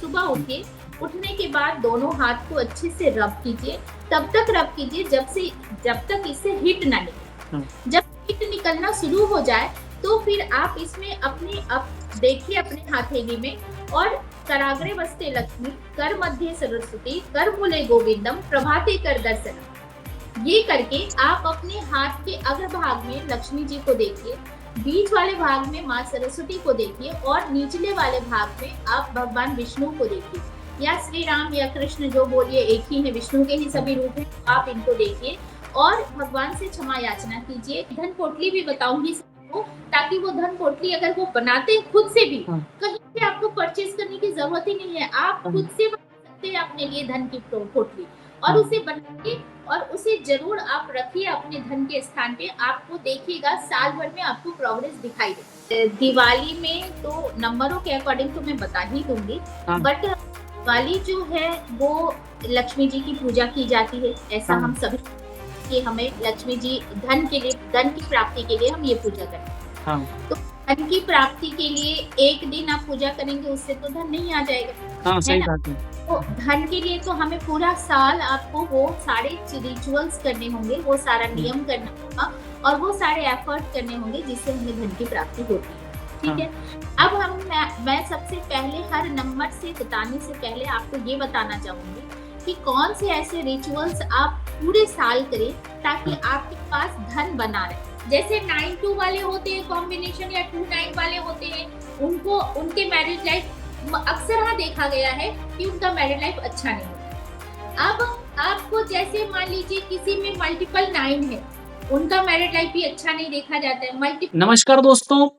सुबह उठिए, उठने के बाद दोनों हाथ को अच्छे से रब कीजिए। तब तक रब कीजिए जब तक इससे हीट ना निकले। जब हीट निकलना शुरू हो जाए तो फिर आप इसमें देखिए अपने हथेली में, और कराग्रे वस्ते लक्ष्मी, कर मध्य सरस्वती, कर मूले गोविंदम, प्रभाते कर दर्शनम, ये करके आप अपने हाथ के अग्रभाग में लक्ष्मी जी को देखिए, बीच वाले भाग में माँ सरस्वती को देखिए, और निचले वाले भाग में आप भगवान विष्णु को देखिए, या श्री राम या कृष्ण जो बोलिए एक ही है, विष्णु के ही सभी रूप हैं, आप इनको देखिए और भगवान से क्षमा याचना कीजिए। धन पोटली भी बताऊंगी सबको, ताकि वो धन पोटली अगर वो बनाते हैं खुद से भी, कहीं से आपको परचेज करने की जरूरत ही नहीं है, आप खुद से बना सकते हैं अपने लिए धन की पोटली, और उसे बनाइए और उसे जरूर आप रखिए अपने धन के स्थान पे। आपको देखिएगा साल भर में आपको प्रोग्रेस दिखाई दे। दिवाली में तो नंबरों के अकॉर्डिंग तो मैं बता ही दूंगी, बट दिवाली जो है वो लक्ष्मी जी की पूजा की जाती है, ऐसा हम सभी कि हमें लक्ष्मी जी धन की प्राप्ति के लिए हम ये पूजा करते हैं। तो धन की प्राप्ति के लिए एक दिन आप पूजा करेंगे उससे तो धन नहीं आ जाएगा, सही बात है। तो धन के लिए तो हमें पूरा साल आपको वो सारे रिचुअल्स करने होंगे, वो सारा नियम करना होगा, और वो सारे एफर्ट करने होंगे जिससे हमें धन की प्राप्ति होती है। ठीक है, अब मैं सबसे पहले हर नंबर से बताने से पहले आपको ये बताना चाहूंगी कि कौन से ऐसे रिचुअल्स आप पूरे साल करें ताकि आपके पास धन बना रहे। जैसे 9-2 वाले होते हैं कॉम्बिनेशन, या 2-9 वाले होते हैं, उनके मैरिज लाइफ अक्सर हाँ देखा गया है कि उनका मैरिड लाइफ अच्छा नहीं होता। अब आपको जैसे मान लीजिए किसी में मल्टीपल 9 है, उनका मैरिड लाइफ भी अच्छा नहीं देखा जाता है। नमस्कार दोस्तों,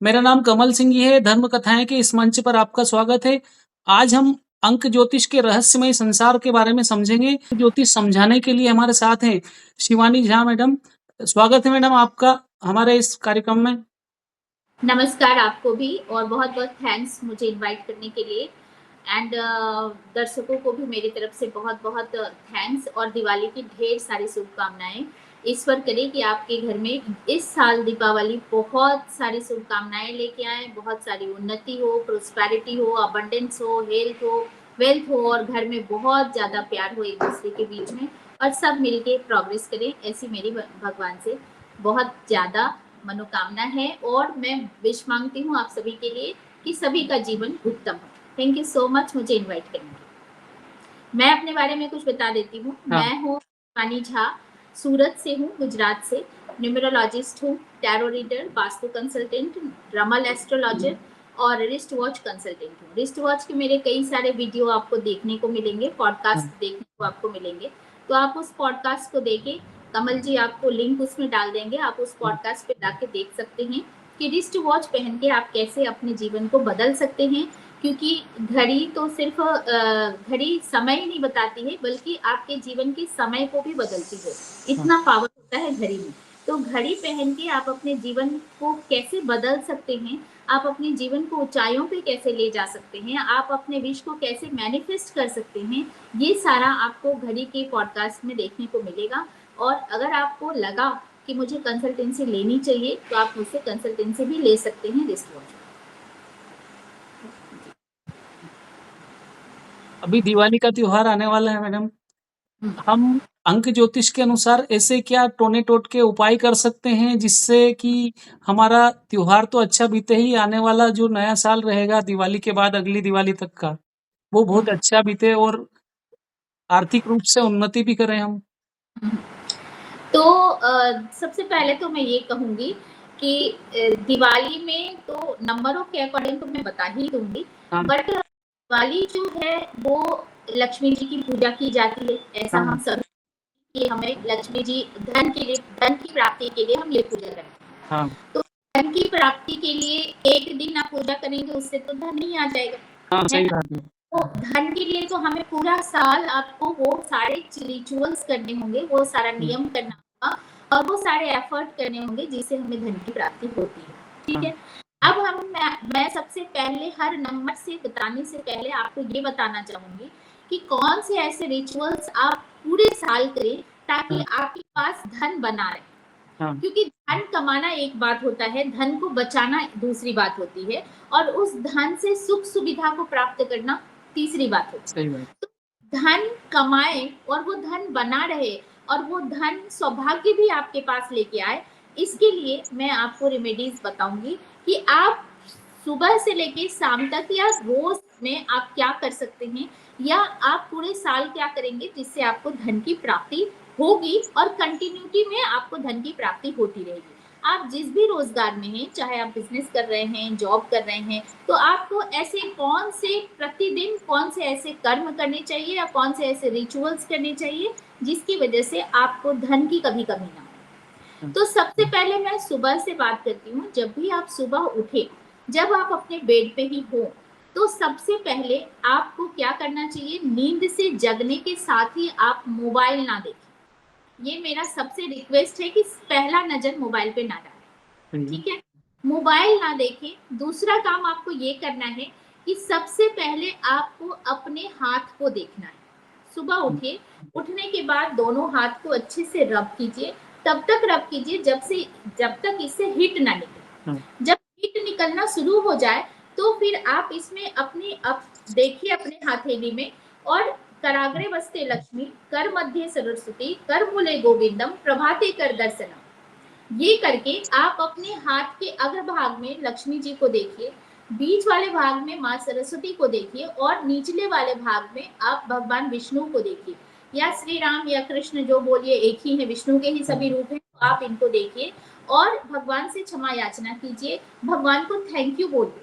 मेरा नाम कमल सिंह है। धर्म कथाएं के इस मंच पर आपका स्वागत है। आज हम अंक ज्योतिष के रहस्यमय संसार के बारे में समझेंगे। ज्योतिष समझाने के लिए हमारे साथ हैं शिवानी झा मैडम। स्वागत है मैडम आपका हमारे इस कार्यक्रम में। नमस्कार आपको भी, और बहुत बहुत थैंक्स मुझे इनवाइट करने के लिए, एंड दर्शकों को भी मेरी तरफ से बहुत बहुत थैंक्स, और दिवाली की ढेर सारी शुभकामनाएं। ईश्वर करे कि आपके घर में इस साल दीपावली बहुत सारी शुभकामनाएं लेके आए, बहुत सारी उन्नति हो, प्रोस्पेरिटी हो, अबंडेंस हो, हेल्थ हो, वेल्थ हो, और घर में बहुत ज़्यादा प्यार हो एक दूसरे के बीच में, और सब मिलके प्रोग्रेस करें, ऐसी मेरी भगवान से बहुत ज़्यादा मनोकामना है। और मैं विश मांगती हूँ आप सभी के लिए कि सभी का जीवन उत्तम हो। थैंक यू सो मच मुझे इनवाइट करने के लिए। मैं अपने बारे में कुछ बता देती हूँ। मैं हूँ शिवानी झा, सूरत से हूँ, गुजरात से। न्यूमरोलॉजिस्ट हूँ, टैरो रीडर, वास्तु कंसल्टेंट, रमल एस्ट्रोलॉजर और रिस्ट वॉच कंसल्टेंट हूँ। रिस्ट वॉच के मेरे कई सारे वीडियो आपको देखने को मिलेंगे, पॉडकास्ट देखने को आपको मिलेंगे, तो आप उस पॉडकास्ट को देखें। कमल जी आपको लिंक उसमें डाल देंगे, आप उस पॉडकास्ट पे जाके देख सकते हैं कि रिस्ट वॉच पहन के आप कैसे अपने जीवन को बदल सकते हैं। क्योंकि घड़ी तो सिर्फ घड़ी समय ही नहीं बताती है, बल्कि आपके जीवन के समय को भी बदलती है, इतना पावर होता है घड़ी में। तो घड़ी पहन के आप अपने जीवन को कैसे बदल सकते हैं, आप अपने जीवन को ऊंचाइयों पे कैसे ले जा सकते हैं, आप अपने विश को कैसे मैनिफेस्ट कर सकते हैं, ये सारा आपको घड़ी के पॉडकास्ट में देखने को मिलेगा। और अगर आपको लगा कि मुझे कंसल्टेंसी लेनी चाहिए तो आप मुझसे कंसल्टेंसी भी ले सकते हैं रिस्ट वॉच। अभी दिवाली का त्योहार आने वाला है मैडम, हम अंक ज्योतिष के अनुसार ऐसे क्या टोने टोटके उपाय कर सकते हैं जिससे कि हमारा त्योहार तो अच्छा बीते ही, आने वाला जो नया साल रहेगा दिवाली के बाद अगली दिवाली तक का, वो बहुत अच्छा बीते और आर्थिक रूप से उन्नति भी करें हम। तो सबसे पहले तो मैं ये कहूंगी कि दिवाली में तो नंबरों के अकॉर्डिंग तो मैं बता ही दूंगी, बट दिवाली जो है वो लक्ष्मी जी की पूजा की जाती है, ऐसा हम सब कि हमें लक्ष्मी जी धन की प्राप्ति के लिए हम ये पूजा करते हैं। तो धन की प्राप्ति के लिए एक दिन आप पूजा करेंगे उससे तो धन नहीं आ जाएगा, है ना? तो धन के लिए तो हमें पूरा साल आपको वो सारे रिचुअल्स करने होंगे, वो सारा नियम करना होगा, और वो सारे एफर्ट करने होंगे जिससे हमें धन की प्राप्ति होती है। ठीक है, अब मैं सबसे पहले हर नंबर से बताने से पहले आपको ये बताना चाहूंगी कि कौन से ऐसे रिचुअल्स आप पूरे साल करें ताकि आपके पास धन बना रहे। क्योंकि धन कमाना एक बात होता है, धन को बचाना दूसरी बात होती है, और उस धन से सुख सुविधा को प्राप्त करना तीसरी बात होगी। सही बात। तो धन कमाए और वो धन बना रहे और वो धन सौभाग्य भी आपके पास लेके आए, इसके लिए मैं आपको रेमेडीज बताऊंगी कि आप सुबह से लेके शाम तक या रोज में आप क्या कर सकते हैं, या आप पूरे साल क्या करेंगे जिससे आपको धन की प्राप्ति होगी और कंटिन्यूटी में आपको धन की प्राप्ति होती रहेगी। आप जिस भी रोजगार में हैं, चाहे आप बिजनेस कर रहे हैं, जॉब कर रहे हैं, तो आपको ऐसे कौन से प्रतिदिन कौन से ऐसे कर्म करने चाहिए या कौन से ऐसे रिचुअल्स करने चाहिए जिसकी वजह से आपको धन की कभी कमी ना हो। तो सबसे पहले मैं सुबह से बात करती हूँ। जब भी आप सुबह उठे, जब आप अपने बेड पे ही हो, तो सबसे पहले आपको क्या करना चाहिए, नींद से जगने के साथ ही आप मोबाइल ना देखें। ये मेरा सबसे रिक्वेस्ट है कि पहला नजर मोबाइल पे ना डालें, ठीक है। मोबाइल ना देखें। दूसरा काम आपको ये करना है कि सबसे पहले आपको अपने हाथ को देखना है। सुबह उठिए, उठने के बाद दोनों हाथ को अच्छे से रब कीजिए। तब तक रब कीजिए जब तक इससे हीट ना निकले। जब हीट निकलना शुरू हो जाए तो फिर आप इसमें देखिए अपने हथेली में, और कराग्रे वस्ते लक्ष्मी, कर मध्य सरस्वती, कर मूले गोविंदम, प्रभाते कर दर्शनम। ये करके आप अपने हाथ के अग्रभाग में लक्ष्मी जी को देखिए, बीच वाले भाग में माँ सरस्वती को देखिए और निचले वाले भाग में आप भगवान विष्णु को देखिए, या श्री राम या कृष्ण जो बोलिए एक ही है, विष्णु के ही सभी रूप हैं, तो आप इनको देखिए और भगवान से क्षमा याचना कीजिए। भगवान को थैंक यू बोलिए।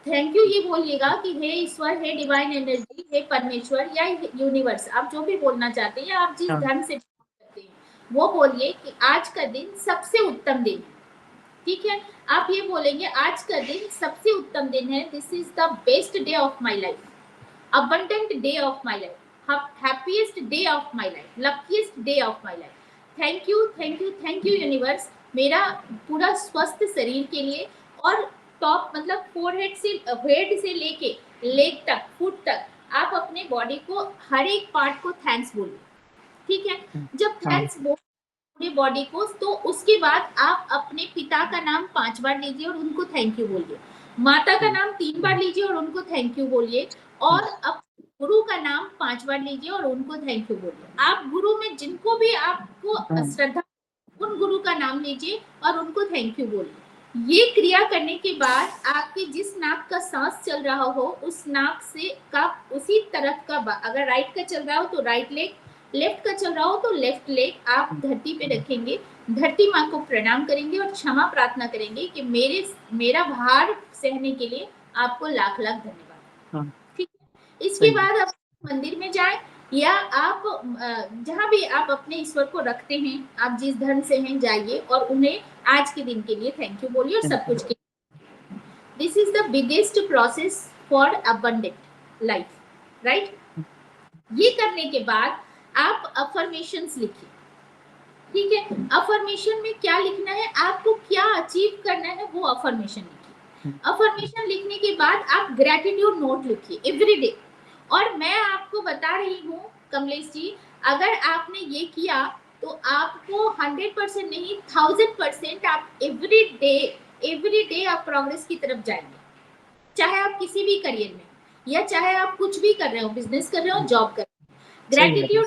थैंक यू ये बोलिएगा कि हे ईश्वर, हे डिवाइन एनर्जी, हे परमेश्वर या यूनिवर्स, आप जो भी बोलना चाहते हैं या आप जिस ढंग से करते हैं वो बोलिए कि आज का दिन सबसे उत्तम दिन है, ठीक है। आप ये बोलेंगे आज का दिन सबसे उत्तम दिन है, this is the best day of my life, abundant day of my life, happiest day of my life, luckiest day of my life, thank you thank you thank you universe, मेरा पूरा स्वस्थ शरीर के लिए। और टॉप मतलब forehead से, head से लेके लेग तक, फुट तक, आप अपने बॉडी को हर एक पार्ट को थैंक्स बोलिए, ठीक है। जब थैंक्स बोल पूरी बॉडी को, तो उसके बाद आप अपने पिता का नाम 5 बार लीजिए और उनको थैंक यू बोलिए, माता का नाम 3 बार लीजिए और उनको थैंक यू बोलिए, और अब गुरु का नाम 5 बार लीजिए और उनको थैंक यू बोलिए। आप गुरु में जिनको भी आपको श्रद्धा, उन गुरु का नाम लीजिए और उनको थैंक यू बोलिए। ये क्रिया करने के बाद आपके जिस नाक का सांस चल रहा हो, उस नाक से का उसी तरफ का, अगर राइट का चल रहा हो तो राइट लेग, लेफ्ट का चल रहा हो तो लेफ्ट लेग आप धरती पे रखेंगे, धरती माँ को प्रणाम करेंगे और क्षमा प्रार्थना करेंगे कि मेरा भार सहने के लिए आपको लाख लाख धन्यवाद, ठीक है। इसके बाद आप मंदिर में जाएं या आप जहां भी आप अपने ईश्वर को रखते हैं, आप जिस धर्म से हैं जाइए और उन्हें आज के दिन के लिए थैंक यू बोलिए और सब कुछ के। This is the biggest process for abundant life, right. ये करने के बाद आप अफर्मेशंस लिखिए, ठीक है। अफर्मेशन में क्या लिखना है, आपको क्या अचीव करना है वो अफर्मेशन लिखिए। अफर्मेशन लिखने के बाद आप ग्रेटिट्यूड नोट लिखिए एवरीडे। और मैं आपको बता रही हूँ कमलेश जी, अगर आपने ये किया तो आपको 100% नहीं 1000% आप एवरी डे आप प्रोग्रेस की तरफ जाएंगे, चाहे आप किसी भी करियर में या चाहे आप कुछ भी कर रहे हो, बिजनेस कर रहे हो, जॉब कर रहे हो।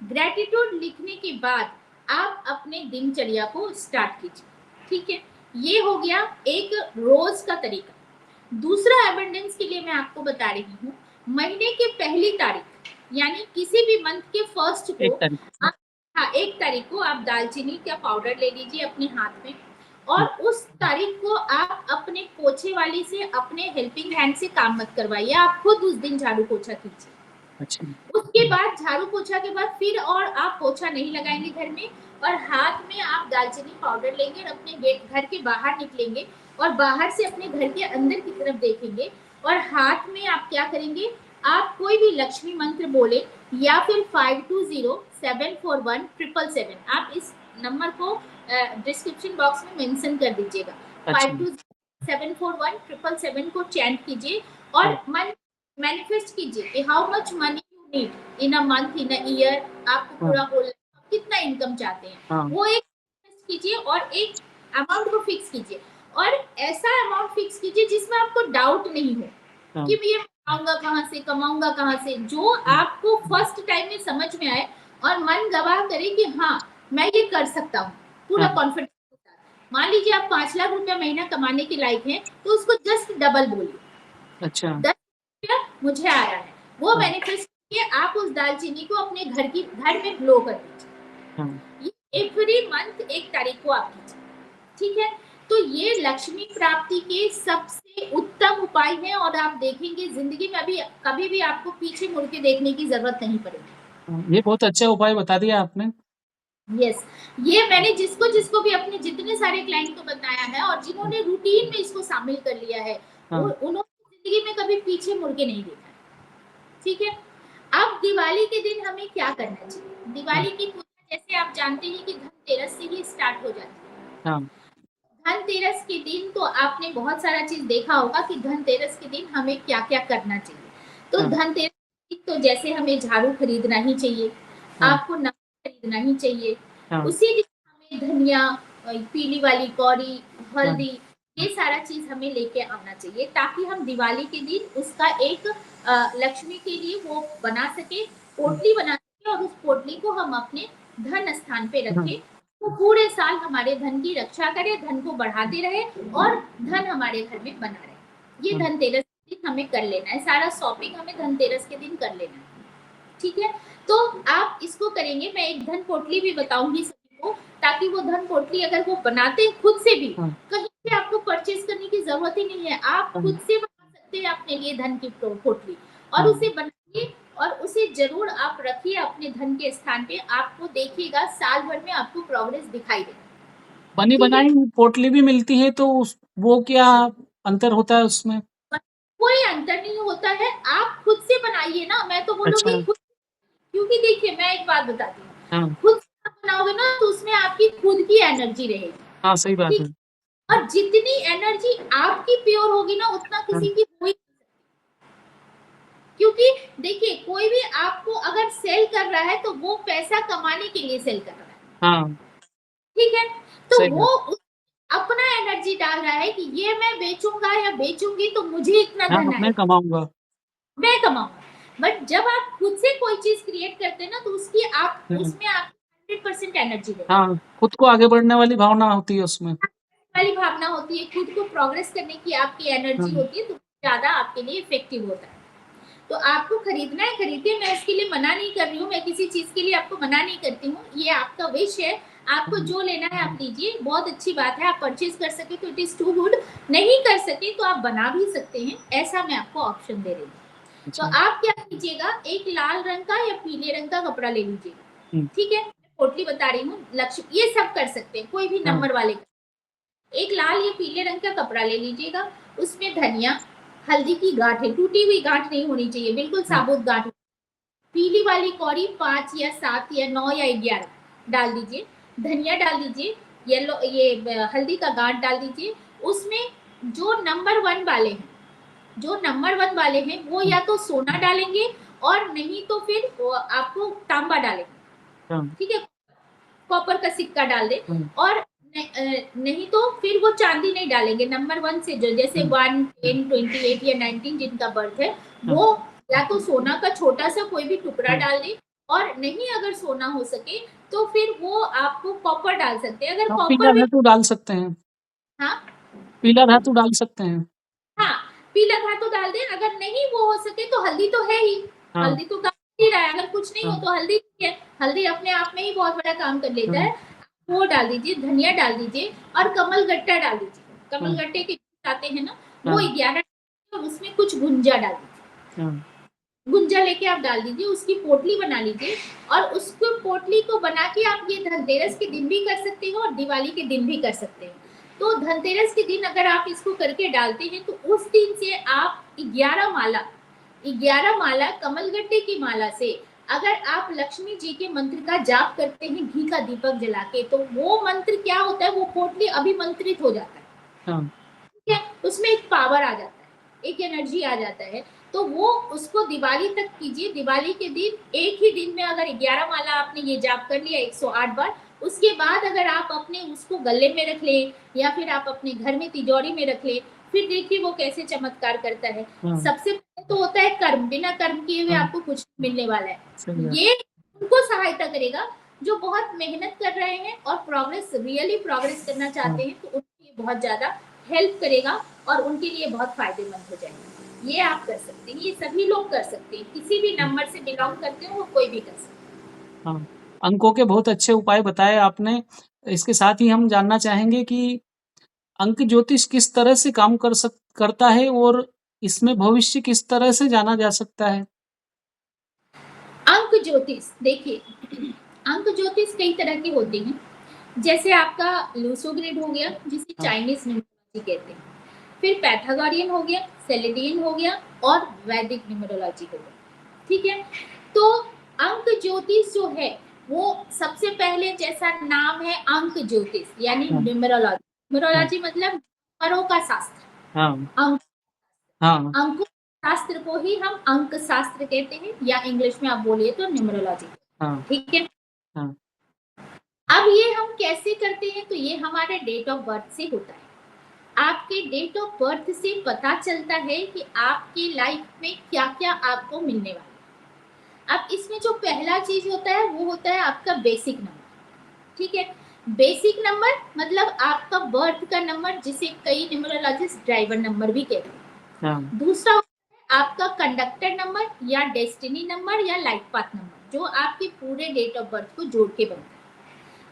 ग्रेटिट्यूड लिखने के बाद आप अपने दिनचर्या को स्टार्ट कीजिए, ठीक है। ये हो गया एक रोज का तरीका। दूसरा एबंडेंस के लिए मैं आपको बता रही हूँ, महीने के पहली तारीख यानी किसी भी मंथ के फर्स्ट को 1 तारीख को आप दालचीनी का पाउडर ले लीजिए अपने हाथ में, और उस तारीख को आप अपने पोछे वाली से, अपने हेल्पिंग हैंड से काम मत करवाइए, आप खुद उस दिन झाड़ू पोछा कीजिए। अच्छा। उसके बाद झाड़ू पोछा के बाद फिर और आप पोछा नहीं लगाएंगे घर में, और हाथ में आप दालचीनी पाउडर लेंगे और अपने गेट घर के बाहर निकलेंगे और बाहर से अपने घर के अंदर की तरफ देखेंगे, और हाथ में आप क्या करेंगे, आप कोई भी लक्ष्मी मंत्र बोले या फिर 5207417777, आप इस नंबर को डिस्क्रिप्शन बॉक्स में मेंशन कर दीजिएगा। 5207417777 को चैंट कीजिए और मन मैनिफेस्ट कीजिए कि how much money you need in a month, in a year, आपको पूरा होल कितना इनकम चाहते हैं, वो एक कीजिए और एक अमाउंट को फिक्स कीजिए, और ऐसा अमाउंट फिक्स कीजिए जिसमें आपको डाउट नहीं हो कि ये कमाऊंगा कहाँ से, जो आपको फर्स्ट टाइम में समझ में आए और मन गवाह करे कि हाँ मैं ये कर सकता हूँ, पूरा हाँ। कॉन्फिडेंस के साथ। मान लीजिए आप 5 लाख रुपया महीना कमाने के लायक हैं, तो उसको जस्ट डबल बोलिए, अच्छा। 10 रुपया मुझे आ रहा है, वो हाँ। मैनिफेस्ट किए आप उस दालचीनी को अपने घर में ग्लो कर दीजिए। हाँ। ये एवरी मंथ 1 तारीख को आप कीजिए, ठीक है। तो ये लक्ष्मी प्राप्ति के सबसे उत्तम उपाय हैं, और आप देखेंगे जिंदगी में अभी कभी भी आपको पीछे मुड़ के देखने की जरूरत नहीं पड़ेगी। ये बहुत अच्छा उपाय बता दिया आपने। यस, ये मैंने जिसको जिसको भी अपने जितने सारे क्लाइंट को बताया है और जिन्होंने रूटीन में इसको शामिल कर लिया है, हाँ। उन्होंने जिंदगी में कभी पीछे मुड़ के नहीं देखा, ठीक है। अब दिवाली के दिन हमें क्या करना चाहिए? हाँ। दिवाली की पूजा जैसे आप जानते हैं कि धनतेरस से ही स्टार्ट हो जाती है। हाँ। धनतेरस के दिन तो आपने बहुत सारा चीज देखा होगा कि धनतेरस के दिन हमें क्या क्या करना चाहिए। तो हाँ। धनतेरस के दिन तो जैसे हमें झाड़ू खरीदना ही चाहिए, हाँ। आपको नमक खरीदना ही चाहिए, हाँ। उसी दिन हमें धनिया, पीली वाली कौड़ी, हाँ। हल्दी, ये सारा चीज हमें लेके आना चाहिए, ताकि हम दिवाली के दिन उसका एक लक्ष्मी के लिए वो बना सके, पोटली बना सके, और उस पोटली को हम अपने धन स्थान पे हाँ। रखें, वो पूरे साल हमारे धन की रक्षा करे, धन को बढ़ाते रहे और धन हमारे घर में बना रहे। ये हाँ। धनतेरस के दिन हमें कर लेना है, सारा शॉपिंग हमें धनतेरस के दिन कर लेना है, ठीक है। तो आप इसको करेंगे, मैं एक धन पोटली भी बताऊंगी सभी को, ताकि वो धन पोटली अगर वो बनाते हैं खुद से भी, हाँ। कहीं से आपको परचेज करने की जरूरत ही नहीं है, आप हाँ। खुद से बना सकते हैं अपने लिए धन की पोटली, और हाँ। उसे बनाइए और उसे जरूर आप रखिए अपने धन के स्थान पे, आपको देखिएगा साल भर में आपको प्रोग्रेस दिखाई देगा, बनी ठीक है। बनाई पोटली भी मिलती है, तो वो क्या अंतर होता है उसमें? कोई अंतर नहीं होता है, आप खुद से बनाइए ना, मैं तो अच्छा। बोलूंगी खुद, क्योंकि देखिए मैं एक बात बताती हूँ, हाँ। खुद से आप बनाओगे ना तो उसमें आपकी खुद की एनर्जी रहेगी, हाँ, सही बात है। ठीक। और जितनी एनर्जी आपकी प्योर होगी ना, उतना हाँ। किसी की हो ही नहीं सकती। क्योंकि देखिए कोई भी आपको अगर सेल कर रहा है तो वो पैसा कमाने के लिए सेल कर रहा है, हाँ, ठीक है। तो सही वो बात। अपना एनर्जी डाल रहा है कि ये मैं बेचूंगा या बेचूंगी तो मुझे इतना हाँ, धन मैं आएगा, कमाऊँगा। मैं कमाऊंगा। बट जब आप खुद से कोई चीज क्रिएट करते हैं ना, तो उसकी आप हुँ। उसमें आपकी 100% एनर्जी रहेगी, हाँ, खुद को आगे बढ़ने वाली भावना होती है उसमें। वाली भावना होती है, खुद को प्रोग्रेस करने की आपकी एनर्जी हाँ। होती है, तो ज्यादा आपके लिए इफेक्टिव होता है। तो आपको खरीदना है खरीदिए, मैं उसके लिए मना नहीं कर रही हूँ, मैं किसी चीज के लिए आपको मना नहीं करती हूँ, ये आपका विश है, आपको हाँ। जो लेना है आप लीजिए, बहुत अच्छी बात है, आप परचेज कर सके तो इट इज टू गुड, नहीं कर सके तो आप बना भी सकते हैं, ऐसा मैं आपको ऑप्शन दे रही हूँ। तो अच्छा। आप क्या कीजिएगा, एक लाल रंग का या पीले रंग का कपड़ा ले लीजिएगा, हुँ। ठीक है, पोटली बता रही हूँ, लक्ष्य ये सब कर सकते हैं, कोई भी हाँ। नंबर वाले का। एक लाल या पीले रंग का कपड़ा ले लीजिएगा, उसमें धनिया, हल्दी की गांठें, टूटी हुई गांठ नहीं होनी चाहिए, बिल्कुल हाँ। साबुत गांठ, पीली वाली कौड़ी 5 या 7 या 9 या 11 डाल दीजिए, धनिया डाल दीजिए, येलो ये हल्दी का गांठ डाल दीजिए, उसमें जो नंबर 1 वाले हैं, जो नंबर 1 वाले हैं वो हाँ। या तो सोना डालेंगे, और नहीं तो फिर वो आपको तांबा डालेंगे, हाँ। ठीक है, कॉपर का सिक्का डाल दे, हाँ। और नहीं तो फिर वो चांदी नहीं डालेंगे, नंबर 1 से जो जैसे हाँ। 1, 10, 28 या 19 जिनका बर्थ है, हाँ। वो या तो सोना का छोटा सा कोई भी टुकड़ा हाँ। डाल दे, और नहीं अगर सोना हो सके तो फिर वो आपको कॉपर डाल सकते हैं, अगर हाँ, पीला कॉपर भी, धातु डाल सकते हैं। हाँ पीला धातु डाल सकते हैं। हाँ पीला धातु डाल दें, अगर नहीं वो हो सके तो हल्दी तो है ही, हाँ। हल्दी तो काम ही रहा है, अगर कुछ नहीं हो हाँ। तो हल्दी है, हल्दी अपने आप में ही बहुत बड़ा काम कर लेता हाँ। है, वो डाल दीजिए, धनिया डाल दीजिए, और कमल गट्टा डाल दीजिए, कमल हाँ। गट्टे के आते हैं ना, वो हाँ। 11, और उसमें कुछ गुंजा डाल दीजिए, हाँ। गुंजा लेके आप डाल दीजिए, उसकी पोटली बना लीजिए, और उसको पोटली को बना के आप ये धनतेरस के दिन भी कर सकते हो और दिवाली के दिन भी कर सकते हो। तो धनतेरस के दिन अगर आप इसको करके डालते हैं तो उस दिन से आप 11 माला कमलगट्टे की माला से अगर आप लक्ष्मी जी के मंत्र का जाप करते हैं घी का दीपक जला के, तो वो मंत्र क्या होता है, वो पोटली अभिमंत्रित हो जाता है, हाँ। ठीक है, उसमें एक पावर आ जाता है, एक एनर्जी आ जाता है, तो वो उसको दिवाली तक कीजिए, दिवाली के दिन एक ही दिन में अगर 11 माला आपने ये जाप कर लिया 108 बार, उसके बाद अगर आप अपने उसको गले में रख लें या फिर आप अपने घर में तिजोरी में रख लें, फिर देखिए वो कैसे चमत्कार करता है। हाँ। सबसे पहले तो होता है कर्म, बिना कर्म किए हुए हाँ। आपको कुछ नहीं मिलने वाला है। सही बात। ये उनको सहायता करेगा जो बहुत मेहनत कर रहे हैं और प्रोग्रेस, रियली प्रोग्रेस करना चाहते हैं, तो उनके लिए बहुत ज्यादा हेल्प करेगा और उनके लिए बहुत फायदेमंद हो जाएगा। ये आप कर सकते हैं, ये सभी लोग कर सकते हैं, किसी भी नंबर से बिलोंग करते हो वो कोई भी कर सकते हैं। हाँ, अंकों के बहुत अच्छे उपाय बताए आपने। इसके साथ ही हम जानना चाहेंगे कि अंक ज्योतिष किस तरह से काम करता है और इसमें भविष्य किस तरह से जाना जा सकता है? अंक ज्योतिष देखिए, अंक ज्योतिष कई तरह के होते हैं। जैसे आपका लूसो ग्रिड हो गया, जिसे हाँ। चाइनीज न्यूमरोलॉजी कहते हैं, फिर पैथागोरियन हो गया, सेलेडियन हो गया और वैदिक न्यूमरोलॉजी हो गया। ठीक है, तो अंक ज्योतिष जो है वो सबसे पहले, जैसा नाम है अंक ज्योतिष यानी हाँ। न्यूमरोलॉजी, हाँ। न्यूमरोलॉजी मतलब नंबरों का शास्त्र। हाँ। अंक, हाँ। अंकों शास्त्र को ही हम अंक शास्त्र कहते हैं, या इंग्लिश में आप बोलिए तो न्यूमरोलॉजी। हाँ। ठीक है, हाँ। अब ये हम कैसे करते हैं, तो ये हमारे डेट ऑफ बर्थ से होता है। आपके डेट ऑफ बर्थ से पता चलता है कि आपकी लाइफ में क्या क्या आपको मिलने वाला है। अब इसमें जो पहला चीज होता है वो होता है आपका बेसिक नंबर। ठीक है, बेसिक नंबर मतलब आपका बर्थ का नंबर, जिसे कई न्यूमरोलॉजिस्ट ड्राइवर नंबर भी कहते हैं। हाँ। दूसरा होता है आपका कंडक्टर नंबर या डेस्टिनी नंबर या लाइफ पाथ नंबर, जो आपके पूरे डेट ऑफ बर्थ को जोड़ के बनता है।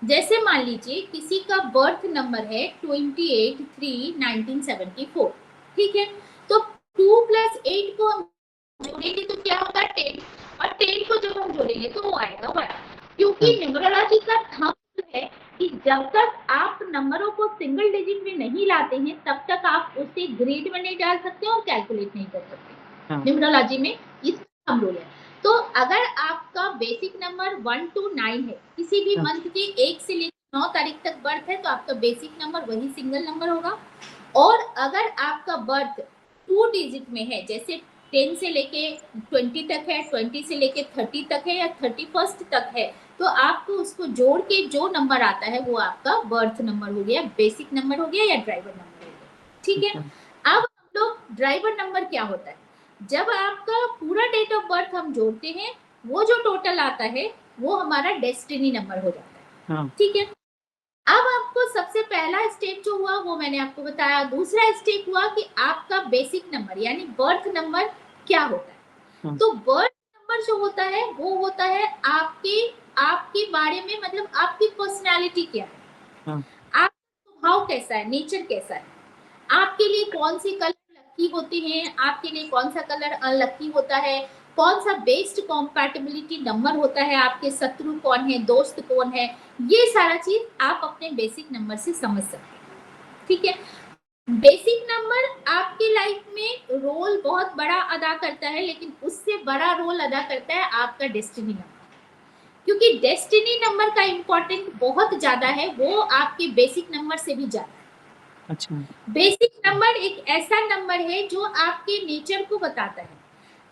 जैसे मान लीजिए किसी का बर्थ नंबर है 28/3/1974। ठीक है, तो 2+8 को हम जोड़ेंगे तो क्या होगा 10, और 10 को जब हम जोड़ेंगे तो वो आएगा 1। क्योंकि न्यूमरोलॉजी का थंब है कि जब तक आप नंबरों को सिंगल डिजिट में नहीं लाते हैं तब तक आप उसे ग्रेड में नहीं डाल सकते और कैलकुलेट नहीं कर सकते। हाँ। न्यूमरोलॉजी में इस हम रूल है। तो अगर आपका बेसिक नंबर 1 to 9 है, किसी भी हाँ। मंथ के 1 से लेकर 9 तारीख तक बर्थ है, तो आपका बेसिक नंबर वही सिंगल नंबर होगा। और अगर आपका बर्थ 2 डिजिट में है, जैसे 10 से लेके 20 तक है, 20 से लेके 30 तक है या 31st तक है, तो आपको उसको जोड़ के जो नंबर आता है वो आपका बर्थ नंबर हो गया, बेसिक नंबर हो गया या ड्राइवर नंबर हो गया। ठीक है, अब हम लोग ड्राइवर नंबर क्या होता है, जब आपका पूरा डेट ऑफ बर्थ हम जोड़ते हैं, वो जो टोटल आता है वो हमारा डेस्टिनी नंबर हो जाता है। हाँ। ठीक है, अब आपको सबसे पहला स्टेप जो हुआ वो मैंने आपको बताया। दूसरा स्टेप हुआ कि आपका बेसिक नंबर यानी बर्थ नंबर क्या होता है। हाँ। तो बर्थ नंबर जो होता है वो होता है आपके आपके बारे में, मतलब आपकी पर्सनालिटी क्या है, हाँ। आपका स्वभाव कैसा है, नेचर कैसा है, आपके लिए कौन सी कलर लकी होते हैं, आपके लिए कौन सा कलर अनलकी होता है, कौन सा बेस्ट कॉम्पैटिबिलिटी नंबर होता है, आपके शत्रु कौन है, दोस्त कौन है, ये सारा चीज आप अपने बेसिक नंबर से समझ सकते हैं। ठीक है, बेसिक नंबर आपकी लाइफ में रोल बहुत बड़ा अदा करता है, लेकिन उससे बड़ा रोल अदा करता है आपका डेस्टिनी नंबर, क्योंकि डेस्टिनी नंबर का इंपॉर्टेंट बहुत ज्यादा है, वो आपके बेसिक नंबर से भी ज्यादा है। अच्छा। बेसिक नंबर एक ऐसा नंबर है जो आपके नेचर को बताता है,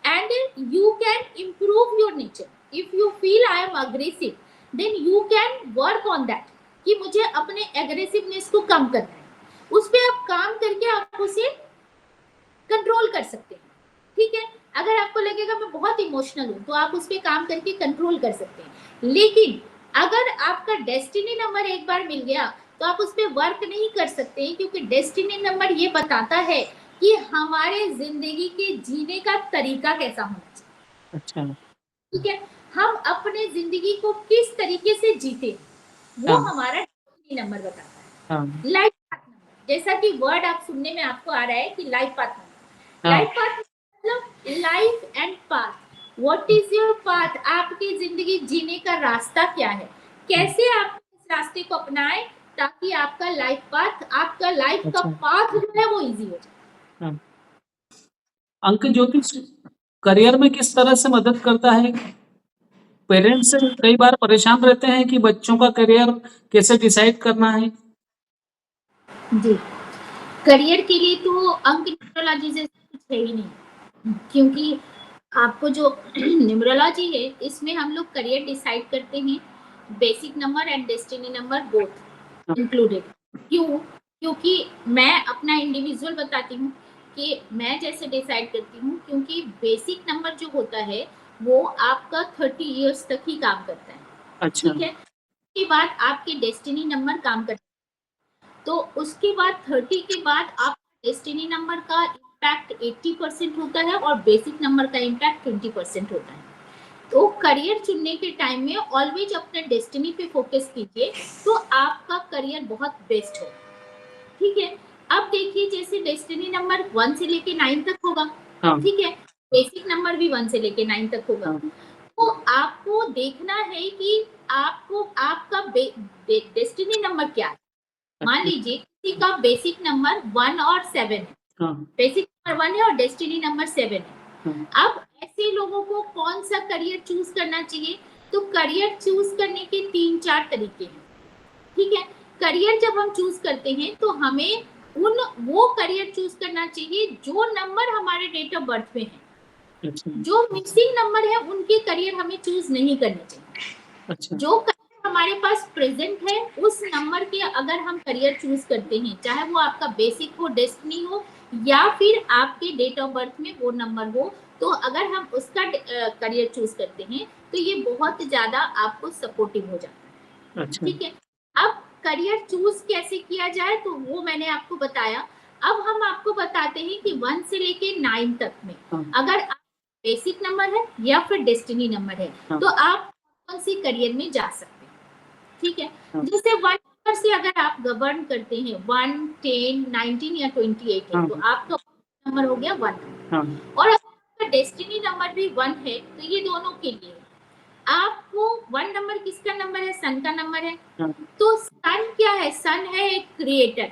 and you can improve your nature. If you feel I am aggressive, then you can work on that, कि मुझे अपने एग्रेसिवनेस को कम करना है, उस पर आप काम करके आप उसे कंट्रोल कर सकते हैं। ठीक है, अगर आपको लगेगा मैं बहुत इमोशनल हूं, तो आप उस पर काम करके कंट्रोल कर सकते हैं। लेकिन अगर आपका डेस्टिनी नंबर एक बार मिल गया तो आप उस पर वर्क नहीं कर सकते, क्योंकि डेस्टिनी नंबर ये बताता है कि हमारे जिंदगी के जीने का तरीका कैसा होना चाहिए। अच्छा। ठीक है, हम अपने जिंदगी को किस तरीके से जीते वो हाँ। हमारा डेस्टिनी नंबर बताता है। हाँ। लाइफ पाथ नंबर, जैसा कि वर्ड आप सुनने में आपको आ रहा है कि लाइफ पाथ नंबर, हाँ। लाइफ पाथ मतलब life and path, what is your path, आपकी जिंदगी जीने का रास्ता क्या है, कैसे आप इस रास्ते को अपनाएं ताकि आपका लाइफ पाथ, आपका लाइफ का अच्छा। पाथ जो है वो इजी हो जाए। हाँ। अंक ज्योतिष करियर में किस तरह से मदद करता है? पेरेंट्स कई बार परेशान रहते हैं कि बच्चों का करियर कैसे डिसाइड करना है। जी, करियर के लिए तो अंक न्यूमरोलॉजी से कुछ है ही नहीं, क्योंकि आपको जो न्यूमरोलॉजी है इसमें हम लोग करियर डिसाइड करते हैं, basic number and destiny number both हाँ। इंक्लूडेड। क्यों? क्योंकि मैं अपना इंडिविजुअल बताती हूँ कि मैं जैसे डिसाइड करती हूँ, क्योंकि बेसिक नंबर जो होता है वो आपका 30 इयर्स तक ही काम करता है, अच्छा। ठीक है। उसके बाद आपके डेस्टिनी नंबर काम करता है, तो उसके बाद 30 के बाद आप डेस्टिनी नंबर का इम्पैक्ट 80% होता है और बेसिक नंबर का इम्पैक्ट 20% होता है। तो करियर चुनने के टाइम में ऑलवेज अपने डेस्टिनी पे फोकस कीजिए, तो आपका करियर बहुत बेस्ट हो, ठीक है। अब देखिए जैसे डेस्टिनी नंबर 1 से लेके 9 तक होगा, हाँ। ठीक है। बेसिक नंबर भी 1 से लेके 9 तक होगा। हाँ। तो आपको देखना है कि आपको आपका डेस्टिनी नंबर क्या है। मान अच्छा। लीजिए किसी का बेसिक नंबर 1 और 7 है, हाँ। बेसिक नंबर 1 है और डेस्टिनी नंबर 7 है। हाँ। अब ऐसे लोगों को कौन सा करियर चूज करना चाहिए? तो करियर चूज करने के 3-4 तरीके हैं, ठीक है। करियर जब हम चूज करते हैं तो हमें वो करियर चूज करना चाहिए जो नंबर हमारे डेट ऑफ बर्थ में है। अच्छा। जो मिसिंग नंबर है उनके करियर हमें चूज नहीं करने चाहिए। अच्छा। जो करियर हमारे पास प्रेजेंट है उस नंबर के अगर हम करियर चूज करते हैं, चाहे वो आपका बेसिक हो, डेस्टिनी हो, या फिर आपके डेट ऑफ बर्थ में वो नंबर हो, तो अगर हम उसका करियर चूज करते हैं तो ये बहुत ज्यादा आपको सपोर्टिव हो जाता है, अच्छा। ठीक है। अब करियर चूज कैसे किया जाए तो वो मैंने आपको बताया। अब हम आपको बताते हैं कि 1 से लेके 9 तक में हाँ। अगर आप बेसिक नंबर है या फिर डेस्टिनी नंबर है, हाँ। तो आप कौन सी करियर में जा सकते हैं, ठीक है। हाँ। जैसे 1 नंबर से अगर आप गवर्न करते हैं 1, 10, 19 या 28 है, हाँ। तो आपका नंबर हो गया 1। हाँ। और अगर आपका डेस्टिनी नंबर भी 1 है तो ये दोनों के लिए आपको 1 नंबर किसका नंबर है? सन का नंबर है। हाँ। तो सन क्या है? सन है एक क्रिएटर,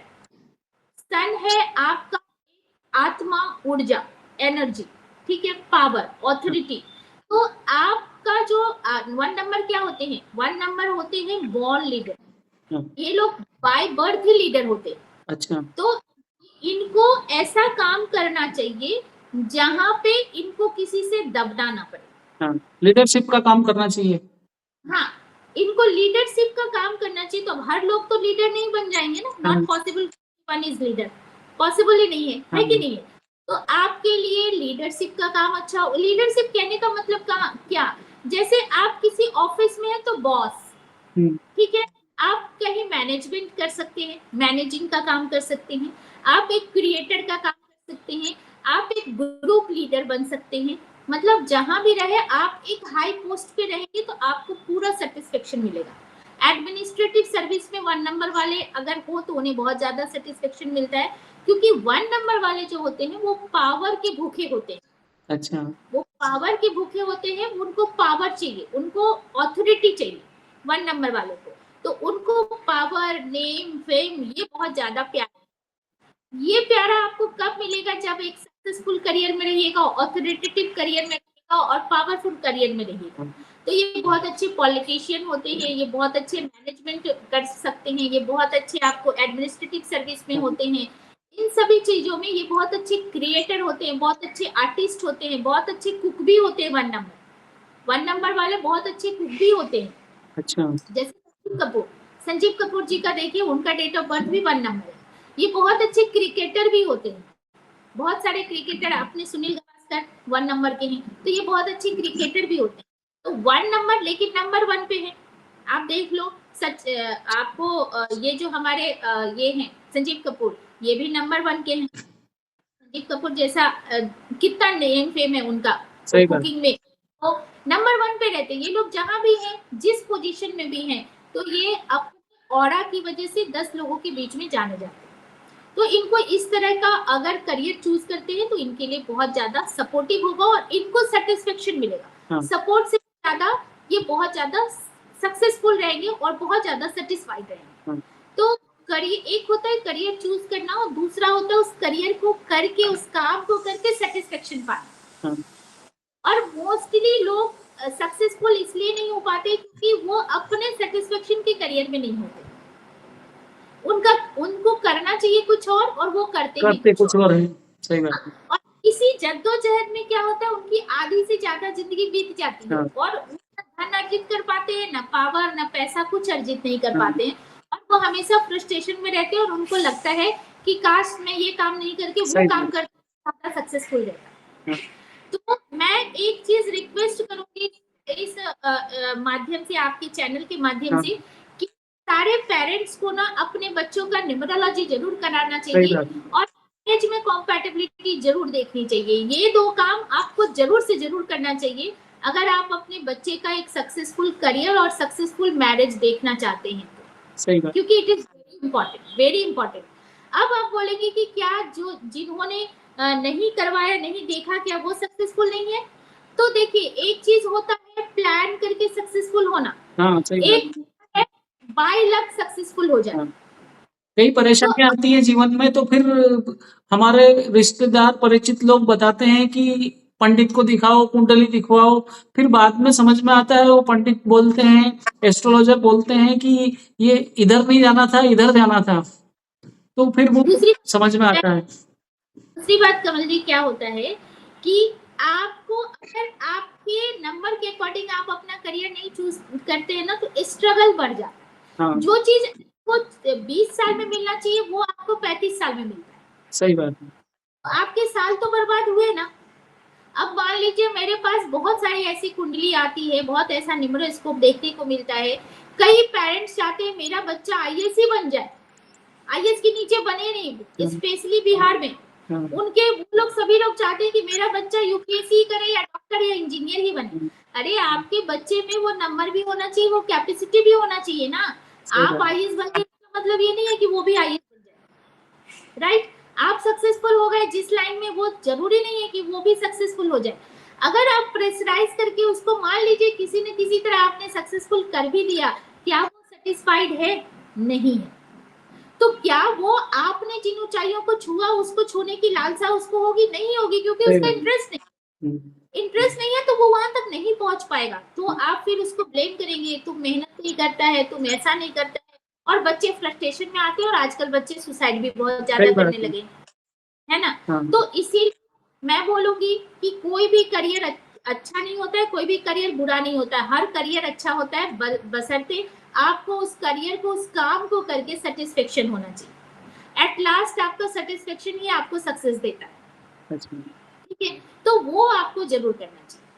सन है आपका आत्मा, ऊर्जा, एनर्जी, ठीक है, पावर, ऑथोरिटी। तो आपका जो 1 नंबर क्या होते हैं? 1 नंबर होते हैं बॉर्न लीडर। हाँ। ये लोग बाय बर्थ ही लीडर होते हैं। अच्छा। तो इनको ऐसा काम करना चाहिए जहां पे इनको किसी से दबना ना पड़े। हाँ, लीडरशिप का काम करना चाहिए। हाँ, इनको लीडरशिप का काम करना चाहिए। तो हर लोग तो लीडर नहीं बन जाएंगे ना, हाँ। Not possible one is leader, possible ही नहीं है कि हाँ। नहीं है। तो आपके लिए लीडरशिप का काम अच्छा हो। लीडरशिप कहने का मतलब क्या? जैसे आप किसी ऑफिस में है तो बॉस, हम्म। ठीक है। आप कहीं मैनेजमेंट कर सकते हैं, मैनेजिंग का काम कर सकते हैं, आप एक क्रिएटर का काम कर सकते हैं, आप एक ग्रुप लीडर बन सकते हैं। मतलब जहां भी रहे आप एक हाई पोस्ट पे रहेंगे तो आपको पूरा सेटिस्फेक्शन मिलेगा। एडमिनिस्ट्रेटिव सर्विस में 1 नंबर वाले अगर हो तो उन्हें बहुत ज्यादा सेटिस्फेक्शन मिलता है, क्योंकि 1 नंबर वाले जो होते हैं वो पावर के भूखे होते हैं। अच्छा। वो पावर के भूखे होते हैं, उनको पावर चाहिए, उनको ऑथोरिटी चाहिए 1 नंबर वालों को। तो उनको पावर, नेम, फेम ये बहुत ज्यादा प्यारा है। ये प्यारा आपको कब मिलेगा? जब एक सक्सेसफुल करियर में रहिएगा, ऑथोरिटेटिव करियर में रहिएगा और पावरफुल करियर में रहिएगा। तो ये बहुत अच्छे पॉलिटिशियन होते हैं, ये बहुत अच्छे मैनेजमेंट कर सकते हैं, ये बहुत अच्छे आपको एडमिनिस्ट्रेटिव सर्विस में होते हैं। इन सभी चीजों में ये बहुत अच्छे क्रिएटर होते हैं, बहुत अच्छे आर्टिस्ट होते हैं, बहुत अच्छे कुक भी होते हैं। 1 नंबर वाले बहुत अच्छे कुक भी होते हैं। अच्छा। जैसे संजीव कपूर जी का देखिए, उनका डेट ऑफ बर्थ भी 1 नंबर है। ये बहुत अच्छे क्रिकेटर भी होते हैं। बहुत सारे क्रिकेटर, आपने सुनील गावस्कर 1 नंबर के हैं, तो ये बहुत अच्छे क्रिकेटर भी होते हैं। तो 1 नंबर लेकिन नंबर 1 पे है। आप देख लो, सच आपको ये जो हमारे ये हैं संजीव कपूर, ये भी नंबर 1 के हैं। संजीव कपूर जैसा कितना नेम फेम है उनका सही बात। कुकिंग में, तो नंबर 1 पे रहते हैं ये लोग। जहां भी हैं, जिस पोजीशन में भी हैं, तो ये अपने ऑरा की वजह से 10 लोगों के बीच में जाने जाते हैं। तो इनको इस तरह का अगर करियर चूज करते हैं तो इनके लिए बहुत ज्यादा सपोर्टिव होगा और इनको सेटिस्फेक्शन मिलेगा। हाँ। सपोर्ट से ज्यादा ये बहुत ज्यादा सक्सेसफुल रहेंगे और बहुत ज्यादा सेटिस्फाइड रहेंगे। हाँ। तो करियर एक होता है करियर चूज करना, और दूसरा होता है उस करियर को करके, उस काम को करके सेटिस्फेक्शन पाना। हाँ। और मोस्टली लोग सक्सेसफुल इसलिए नहीं हो पाते क्योंकि वो अपने सेटिस्फेक्शन के करियर में नहीं होते। उनको करना चाहिए कुछ और वो करते हैं करते कुछ कुछ और। और है। सही बात है। और इसी जद्दोजहद में क्या होता है, उनकी आधी से ज्यादा जिंदगी बीत जाती है हाँ। और ना धन अर्जित कर पाते हैं, ना पावर, ना पैसा, कुछ अर्जित नहीं कर हाँ। पाते हैं। और वो हमेशा फ्रस्ट्रेशन में रहते हैं और उनको लगता है कि काश मैं ये काम नहीं करके वो काम करके ज्यादा सक्सेसफुल रहता। तो मैं एक चीज रिक्वेस्ट करूंगी इस माध्यम से, आपके चैनल के माध्यम से, कि सारे पेरेंट्स को ना अपने बच्चों का न्यूमरोलॉजी जरूर कराना चाहिए और एज में कॉम्पैटिबिलिटी जरूर देखनी चाहिए। ये दो काम आपको जरूर से जरूर करना चाहिए अगर आप अपने बच्चे का एक सक्सेसफुल करियर और सक्सेसफुल मैरिज देखना चाहते हैं तो, क्योंकि इट इज वेरी इंपॉर्टेंट। अब आप बोलेंगे कि क्या जो जिन्होंने नहीं करवाया, नहीं देखा, क्या वो सक्सेसफुल नहीं है? तो देखिए, एक चीज होता है प्लान करके सक्सेसफुल होना, एक है बाय लक सक्सेसफुल हो जाना। कई परेशानियां आती है जीवन में, तो फिर हमारे रिश्तेदार परिचित लोग बताते हैं कि पंडित को दिखाओ, कुंडली दिखवाओ। फिर बाद में समझ में आता है, वो पंडित बोलते हैं, एस्ट्रोलॉजर बोलते हैं कि ये इधर नहीं जाना था, इधर जाना था। तो फिर वो समझ में आता है। दूसरी बात कमल जी क्या होता है कि आपको अगर आपके नंबर के अकॉर्डिंग आप अपना करियर नहीं चूज करते हैं ना, तो स्ट्रगल बढ़ जाता है। जो चीज को 20 साल में मिलना चाहिए वो आपको 35 साल में मिलता है। सही बात है। आपके साल तो बर्बाद हुए ना। अब मान लीजिए मेरे पास बहुत सारी ऐसी कुंडली आती है, बहुत ऐसा न्यूमरोस्कोप देखने को मिलता है। कई पेरेंट्स चाहते हैं मेरा बच्चा आईएएस ही बन जाए, आईएएस के नीचे बने नहीं, स्पेशली बिहार में उनके वो लोग सभी लोग चाहते हैं कि मेरा बच्चा यूपीएससी करे या डॉक्टर या इंजीनियर ही बने। अरे आपके बच्चे में वो नंबर भी होना चाहिए, वो कैपेसिटी भी होना चाहिए ना। आप आईएएस बन गए तो मतलब ये नहीं है कि वो भी आईएएस बन जाए, राइट? आप सक्सेसफुल हो गए जिस लाइन में, वो जरूरी नहीं है कि वो भी सक्सेसफुल हो जाए। अगर आप प्रेशराइज करके उसको, मान लीजिए किसी न किसी तरह आपने सक्सेसफुल कर भी दिया, क्या वो सेटिस्फाइड है? नहीं है। तो क्या वो आपने जिन ऊंचाइयों को छुआ उसको छूने की लालसा उसको होगी? नहीं होगी, क्योंकि उसका इंटरेस्ट नहीं है, तो वो वहां तक नहीं पहुंच पाएगा। तो आप फिर उसको ब्लेम करेंगे, तुम मेहनत नहीं करता है, तुम ऐसा नहीं करता है, और बच्चे फ्रस्ट्रेशन में आते हैं। और आजकल बच्चे सुसाइड भी बहुत ज्यादा करने लगे, है ना? तो इसीलिए मैं बोलूंगी कि कोई भी करियर अच्छा नहीं होता है, कोई भी करियर बुरा नहीं होता है। हर करियर अच्छा होता है बशर्ते आपको उस करियर को, उस काम को करके सेटिस्फेक्शन होना चाहिए। एट लास्ट आपका सेटिस्फेक्शन ही आपको सक्सेस देता है, ठीक है? तो वो आपको जरूर करना चाहिए।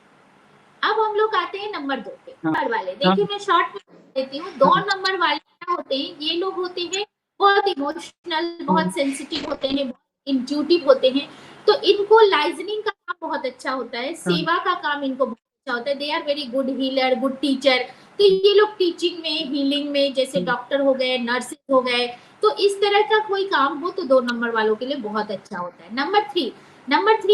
अब हम लोग आते हैं नंबर 2 पे, नंबर वाले। देखिए मैं शॉर्ट में देती हूँ। 2 नंबर वाले क्या होते हैं? ये लोग होते हैं बहुत इमोशनल, बहुत सेंसिटिव होते हैं, बहुत इंट्यूटिव होते हैं। तो इनको लाइजनिंग का काम बहुत अच्छा होता है, सेवा का काम इनको बहुत अच्छा होता है। They are very good healer, good teacher. तो ये लोग टीचिंग में, हीलिंग में, जैसे डॉक्टर हो गए, नर्सेज हो गए, तो इस तरह का कोई काम हो तो 2 नंबर वालों के लिए बहुत अच्छा होता है। नंबर 3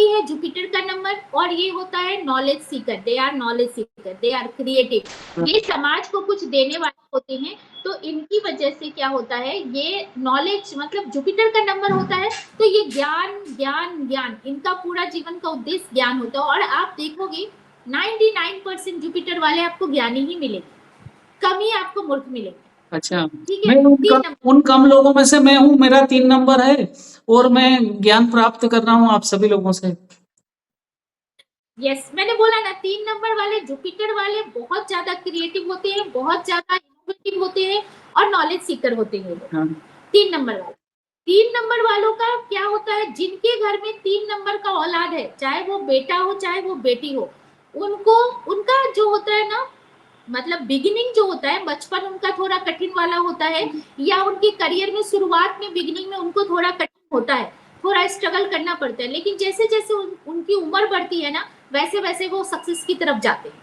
है जुपिटर का नंबर, और ये होता है knowledge seeker. They are knowledge seeker, they are creative. ये समाज को कुछ देने वाले होते हैं। तो इनकी वजह से क्या होता है, ये नॉलेज, मतलब जुपिटर का नंबर होता है तो ये ज्ञान ज्ञान ज्ञान, इनका पूरा जीवन का उद्देश्य ज्ञान होता है। और आप देखोगे 99% जुपिटर वाले आपको ज्ञानी ही मिलेंगे, कम ही आपको मूर्ख मिलेंगे। अच्छा, मैं उन कम लोगों में से मैं हूँ। मेरा 3 नंबर है और मैं ज्ञान प्राप्त कर रहा हूँ आप सभी लोगों से। यस, मैंने बोला ना, 3 नंबर वाले, जुपिटर वाले बहुत ज्यादा क्रिएटिव होते हैं, बहुत ज्यादा इनोवेटिव होते हैं और नॉलेज सीकर होते हैं लोग। 3 नंबर वाले, 3 नंबर वालों का क्या होता है, जिनके घर में 3 नंबर का औलाद है, चाहे वो बेटा हो चाहे वो बेटी हो, उनको, उनका जो होता है ना, मतलब बिगिनिंग जो होता है, बचपन उनका थोड़ा कठिन वाला होता है, या उनके करियर में शुरुआत में, बिगिनिंग में उनको थोड़ा कठिन होता है, थोड़ा स्ट्रगल करना पड़ता है। लेकिन जैसे जैसे उनकी उम्र बढ़ती है ना, वैसे वैसे वो सक्सेस की तरफ जाते हैं।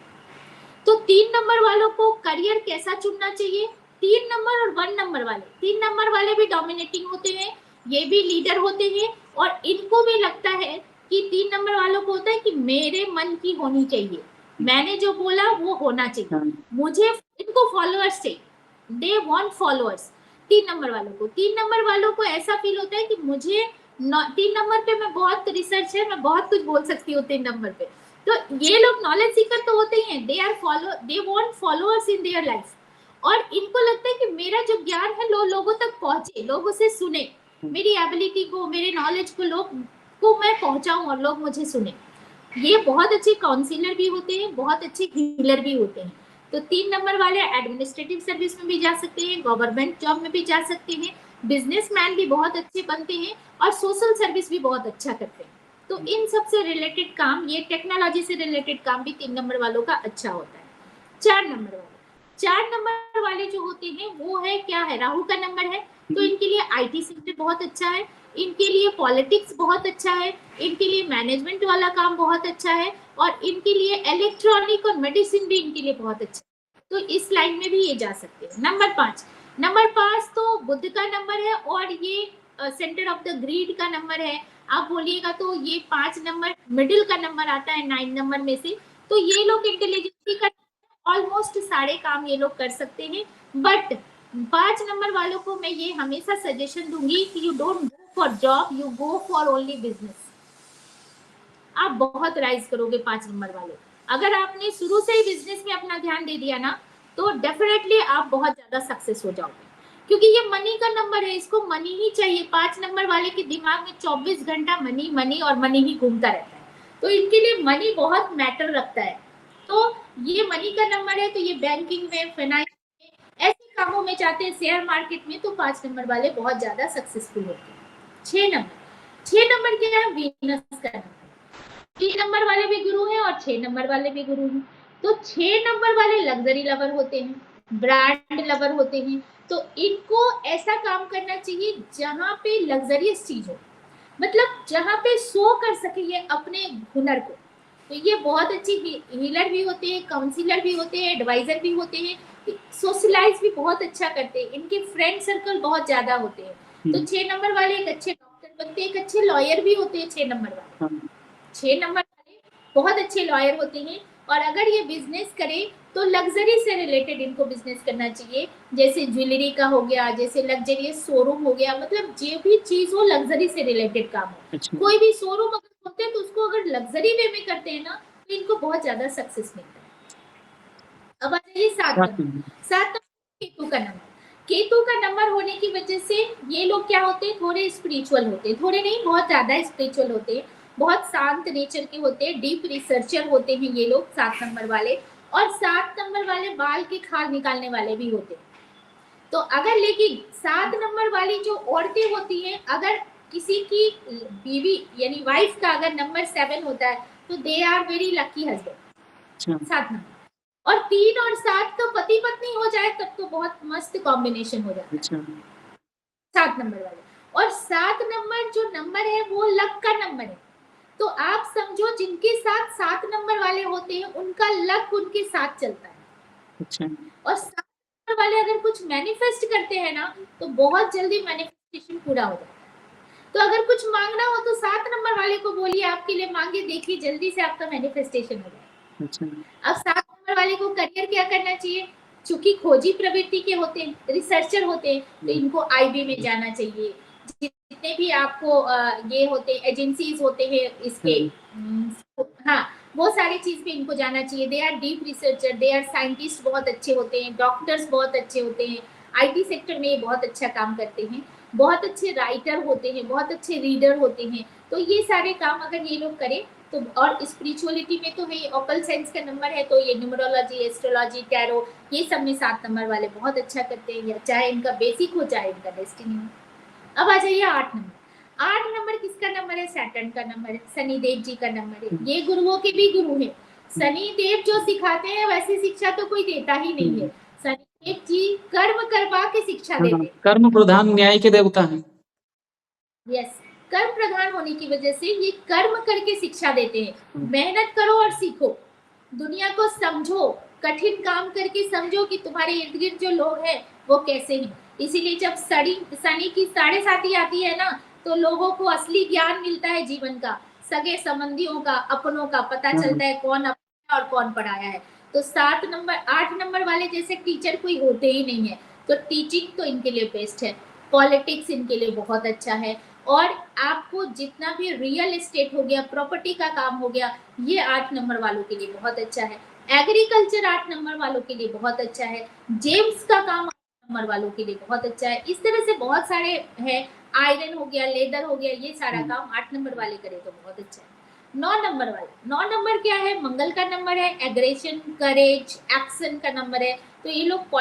तो 3 नंबर वालों को करियर कैसा चुनना चाहिए? 3 नंबर और 1 नंबर वाले, 3 नंबर वाले भी डोमिनेटिंग होते हैं, ये भी लीडर होते हैं, और इनको भी लगता है कि 3 नंबर वालों को होता है कि मेरे मन की होनी चाहिए, मैंने जो बोला वो होना चाहिए, मुझे, इनको फॉलोअर्स चाहिए, दे वांट फॉलोअर्स। 3 नंबर वालों को, 3 नंबर वालों को ऐसा फील होता है कि मुझे 3 नंबर पे, मैं बहुत रिसर्च है, मैं बहुत कुछ बोल सकती हूँ 3 नंबर पे। तो ये लोग नॉलेज सीकर तो होते ही हैं, they want followers in their life, और इनको लगता है कि मेरा जो ज्ञान है लोगों तक पहुंचे, लोग उसे सुने, मेरी एबिलिटी को, मेरे नॉलेज को लोग को मैं पहुंचाऊं और लोग मुझे सुने। ये बहुत अच्छे काउंसिलर भी होते हैं, बहुत अच्छे हीलर भी होते हैं। तो 3 नंबर वाले एडमिनिस्ट्रेटिव सर्विस में भी जा सकते हैं, गवर्नमेंट जॉब में भी जा सकते हैं, बिजनेसमैन भी बहुत अच्छे बनते हैं और सोशल सर्विस भी बहुत अच्छा करते हैं। तो इन सब से रिलेटेड काम, ये टेक्नोलॉजी से रिलेटेड काम भी 3 नंबर वालों का अच्छा होता है। 4 नंबर वाले जो होते हैं वो है क्या है, राहु का नंबर है, तो इनके लिए आईटी सेक्टर बहुत अच्छा है, इनके लिए पॉलिटिक्स बहुत अच्छा है, इनके लिए मैनेजमेंट वाला काम बहुत अच्छा है और इनके लिए इलेक्ट्रॉनिक और मेडिसिन भी इनके लिए बहुत अच्छा है। तो इस लाइन में भी ये जा सकते हैं। नंबर 5 तो बुध का नंबर है और ये सेंटर ऑफ द ग्रीड का नंबर है। आप बोलिएगा तो ये 5 नंबर मिडिल का नंबर आता है 9 नंबर में से। तो ये लोग इंटेलिजेंसी का ऑलमोस्ट सारे काम ये लोग कर सकते हैं, बट 5 नंबर वालों को मैं ये हमेशा सजेशन दूंगी कि you don't go for job, you go for only business. आप बहुत राइज करोगे 5 नंबर वाले। अगर आपने शुरू से ही बिजनेस में अपना ध्यान दे दिया ना, तो डेफिनेटली आप बहुत ज्यादा सक्सेस हो जाओगे, क्योंकि ये मनी का नंबर है, इसको मनी ही चाहिए। 5 नंबर वाले के दिमाग में 24 घंटा मनी मनी और मनी ही घूमता रहता है, तो इनके लिए मनी बहुत मैटर रखता है। तो ये मनी का नंबर है, तो ये बैंकिंग में, फाइनेंस में, ऐसे कामों में जाते हैं, शेयर मार्केट में, तो 5 नंबर वाले बहुत ज्यादा सक्सेसफुल होते हैं। 6 नंबर क्या है, वीनस का नंबर। 3 नंबर वाले भी गुरु हैं और 6 नंबर वाले भी गुरु हैं। तो 6 नंबर वाले लग्जरी लवर होते हैं, ब्रांड लवर होते हैं, तो इनको ऐसा काम करना चाहिए जहां पे लग्जरियस चीज हो, मतलब जहां पे शो कर सके ये अपने हुनर को। तो ये बहुत अच्छी हीलर भी होते हैं, काउंसिलर भी होते हैं, एडवाइजर भी होते हैं, सोशलाइज भी बहुत अच्छा करते हैं, इनके फ्रेंड सर्कल बहुत ज्यादा होते हैं। तो 6 नंबर वाले एक अच्छे डॉक्टर बनते हैं, एक अच्छे लॉयर भी होते हैं 6 नंबर वाले। 6 नंबर वाले बहुत अच्छे लॉयर होते हैं, और अगर ये बिजनेस करें तो लग्जरी से रिलेटेड इनको बिजनेस करना चाहिए, जैसे ज्वेलरी का हो गया, जैसे लग्जरियस शोरूम हो गया, मतलब जो भी चीज हो लग्जरी से रिलेटेड काम हो। अच्छा। कोई भी शोरूम अगर खोलते हैं तो उसको अगर लग्जरी वे में करते हैं ना, तो इनको बहुत ज्यादा सक्सेस मिलता है। अब आ जाइए 7 बात नंबर। नहीं। 7 नंबर केतु का नंबर। केतु का नंबर होने की वजह से ये लोग क्या होते हैं, थोड़े स्पिरिचुअल होते हैं, थोड़े नहीं बहुत ज्यादा स्पिरिचुअल होते हैं, बहुत शांत नेचर के होते हैं, डीप रिसर्चर होते हैं ये लोग 7 नंबर वाले। और 7 नंबर वाले बाल के खाल निकालने वाले भी होते हैं। तो अगर लेकिन 7 नंबर वाली जो औरतें होती हैं, अगर किसी की बीवी यानी वाइफ का अगर नंबर 7 होता है, तो they are very lucky husband. अच्छा। 7 नंबर और 3 और 7 तो पति पत्नी हो जाए तब तो बहुत मस्त कॉम्बिनेशन हो जाता है। अच्छा। 7 नंबर वाले, और 7 नंबर जो नंबर है वो लक का नंबर है। तो आप समझो जिनके साथ 7 नंबर वाले होते हैं उनका लक उनके साथ चलता है। अच्छा। और 7 नंबर वाले अगर कुछ मैनिफेस्ट करते हैं ना, तो बहुत जल्दी मैनिफेस्टेशन पूरा हो जाता है। तो अगर कुछ मांगना हो तो 7 नंबर वाले को बोलिए, आपके लिए मांगे, देखिए जल्दी से आपका मैनिफेस्टेशन हो जाए। अच्छा। अब 7 नंबर वाले को करियर क्या करना चाहिए, चूंकि खोजी प्रवृत्ति के होते हैं, रिसर्चर होते हैं, तो इनको आईबी में जाना चाहिए। जितने भी आपको ये होते एजेंसीज होते हैं इसके, हाँ, वो सारी चीज पे इनको जाना चाहिए। They are deep researcher, they are scientist बहुत अच्छे होते हैं, डॉक्टर्स बहुत अच्छे होते हैं, आईटी सेक्टर में ये बहुत अच्छा काम करते हैं, बहुत अच्छे राइटर होते हैं, बहुत अच्छे रीडर होते हैं। तो ये सारे काम अगर ये लोग करें तो, और स्पिरिचुअलिटी में तो है, ऑकल साइंस का नंबर है, तो ये न्यूमरोलॉजी, एस्ट्रोलॉजी, टैरो, ये सब में 7 नंबर वाले बहुत अच्छा करते हैं, या चाहे इनका बेसिक हो चाहे इनका डेस्टिनी हो। अब आ जाइए 8 नंबर। 8 नंबर किसका नंबर है, सैटर्न का नंबर है, शनिदेव जी का नंबर है। ये गुरुओं के भी गुरु हैं। शनिदेव जो सिखाते हैं वैसी शिक्षा तो कोई देता ही नहीं है। शनिदेव जी कर्म करवा के शिक्षा हाँ, देते हैं। कर्म प्रधान न्याय के देवता हैं। यस, कर्म प्रधान होने की वजह से ये कर्म करके शिक्षा देते हैं। मेहनत करो और सीखो, दुनिया को समझो, कठिन काम करके समझो कि तुम्हारे इर्द गिर्द जो लोग हैं वो कैसे हैं। इसीलिए जब शनि की 7.5 आती है ना, तो लोगों को असली ज्ञान मिलता है जीवन का, सगे संबंधियों का, अपनों का पता चलता है, कौन अपना और कौन पढ़ाया है। तो 8 नंबर वाले जैसे टीचर कोई होते ही नहीं है, तो टीचिंग तो इनके लिए बेस्ट है। पॉलिटिक्स इनके लिए बहुत अच्छा है, और आपको जितना भी रियल एस्टेट हो गया, प्रॉपर्टी का काम हो गया, ये 8 नंबर वालों के लिए बहुत अच्छा है। एग्रीकल्चर 8 नंबर वालों के लिए बहुत अच्छा है। जेम्स का काम 8 नंबर वालों के लिए बहुत अच्छा है। इस तरह से बहुत सारे हैं, आयरन हो गया, लेदर हो गया, ये सारा काम 8 नंबर वाले करे तो बहुत अच्छा है। 9 नंबर वाला, 9 नंबर क्या है, मंगल का नंबर है, एग्रेशन, करेज, एक्शन का नंबर है। तो ये लोग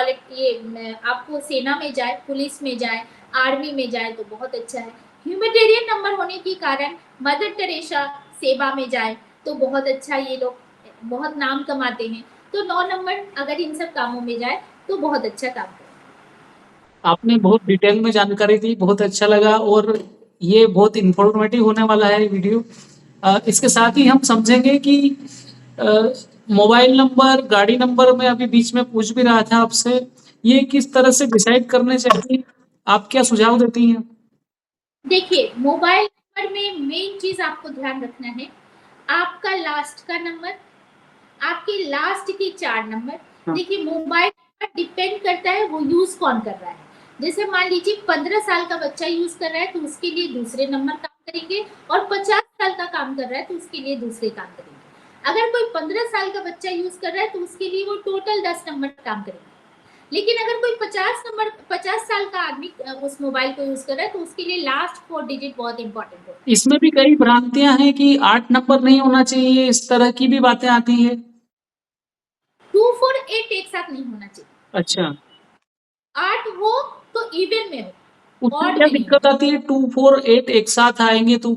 आपको सेना में जाए, पुलिस में जाए, आर्मी में जाए तो बहुत अच्छा है। ह्यूमैनिटेरियन नंबर होने के कारण मदर टेरेसा सेवा में जाए तो बहुत अच्छा, ये लोग बहुत नाम कमाते हैं। तो 9 नंबर अगर इन सब कामों में जाए तो बहुत अच्छा काम करे। आपने बहुत डिटेल में जानकारी दी, बहुत अच्छा लगा और ये बहुत इन्फॉर्मेटिव होने वाला है वीडियो। इसके साथ ही हम समझेंगे कि मोबाइल नंबर, गाड़ी नंबर में अभी बीच में पूछ भी रहा था आपसे, ये किस तरह से डिसाइड करने चाहिए? आप क्या सुझाव देती हैं? देखिए, मोबाइल नंबर में मेन चीज आपको ध्यान रखना है, आपका लास्ट का नंबर, आपके लास्ट के 4 नंबर। हाँ। देखिए, मोबाइल नंबर डिपेंड करता है वो यूज कौन कर रहा है। जैसे मान लीजिए 15 साल का बच्चा यूज कर रहा है तो उसके लिए दूसरे नंबर काम करेंगे, और 50 साल का काम कर रहा है तो उसके लिए दूसरे काम करेंगे। अगर कोई 15 साल का बच्चा यूज कर रहा है तो उसके लिए वो टोटल 10 नंबर काम करेंगे। लेकिन अगर कोई 50 साल का आदमी उस मोबाइल को यूज कर रहा है तो उसके लिए लास्ट 4 डिजिट बहुत इंपॉर्टेंट होता है। इसमें भी कई भ्रांतियां हैं कि 8 नंबर नहीं होना चाहिए, इस तरह की भी बातें आती हैं। 2 4 8 एक साथ नहीं होना चाहिए। अच्छा, 8 हो तो इवन में हो, उसमें ऑड क्या में नहीं दिक्कत हो। आती है? 2, 4, 8 एक साथ आएंगे तो?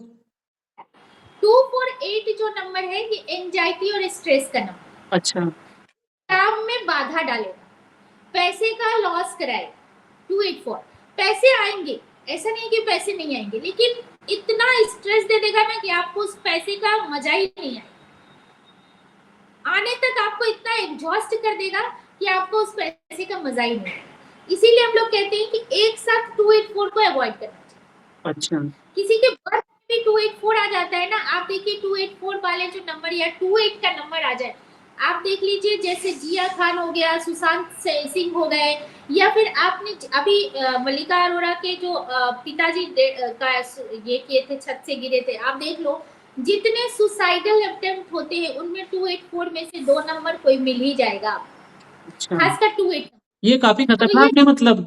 2 4 8 जो नंबर है ये एंजाइटी और स्ट्रेस का नंबर, अच्छा। काम में बाधा डालेगा, पैसे का लॉस कराएगा। 284 पैसे आएंगे, ऐसा नहीं कि पैसे नहीं आएंगे, लेकिन इतना स्ट्रेस दे देगा ना कि आपको उस पैसे का मजा ही नहीं आएगा। आने तक आपको इतना एग्जॉस्ट कर देगा कि आपको उस पैसे का मजा ही नहीं आएगा। इसीलिए हम लोग कहते हैं कि एक साथ 284 को अवॉइड करना चाहिए। अच्छा। किसी के बर्थ में भी 284 आ जाता है ना, आप देखिए 284 वाले जो नंबर या 28 का नंबर आ जाए, आप देख लीजिए, जैसे जिया खान हो गया, सुशांत सिंह हो गए, या फिर आपने अभी मल्लिका अरोड़ा के जो पिताजी का ये किए थे, छत से गिरे थे, आप देख लो जितने सुसाइडल अटेम्प्ट होते हैं उनमें 284 में से 2 नंबर कोई मिल ही जाएगा आपको, अच्छा, खासकर 28। ये काफी तो ये, खतरनाक है मतलब।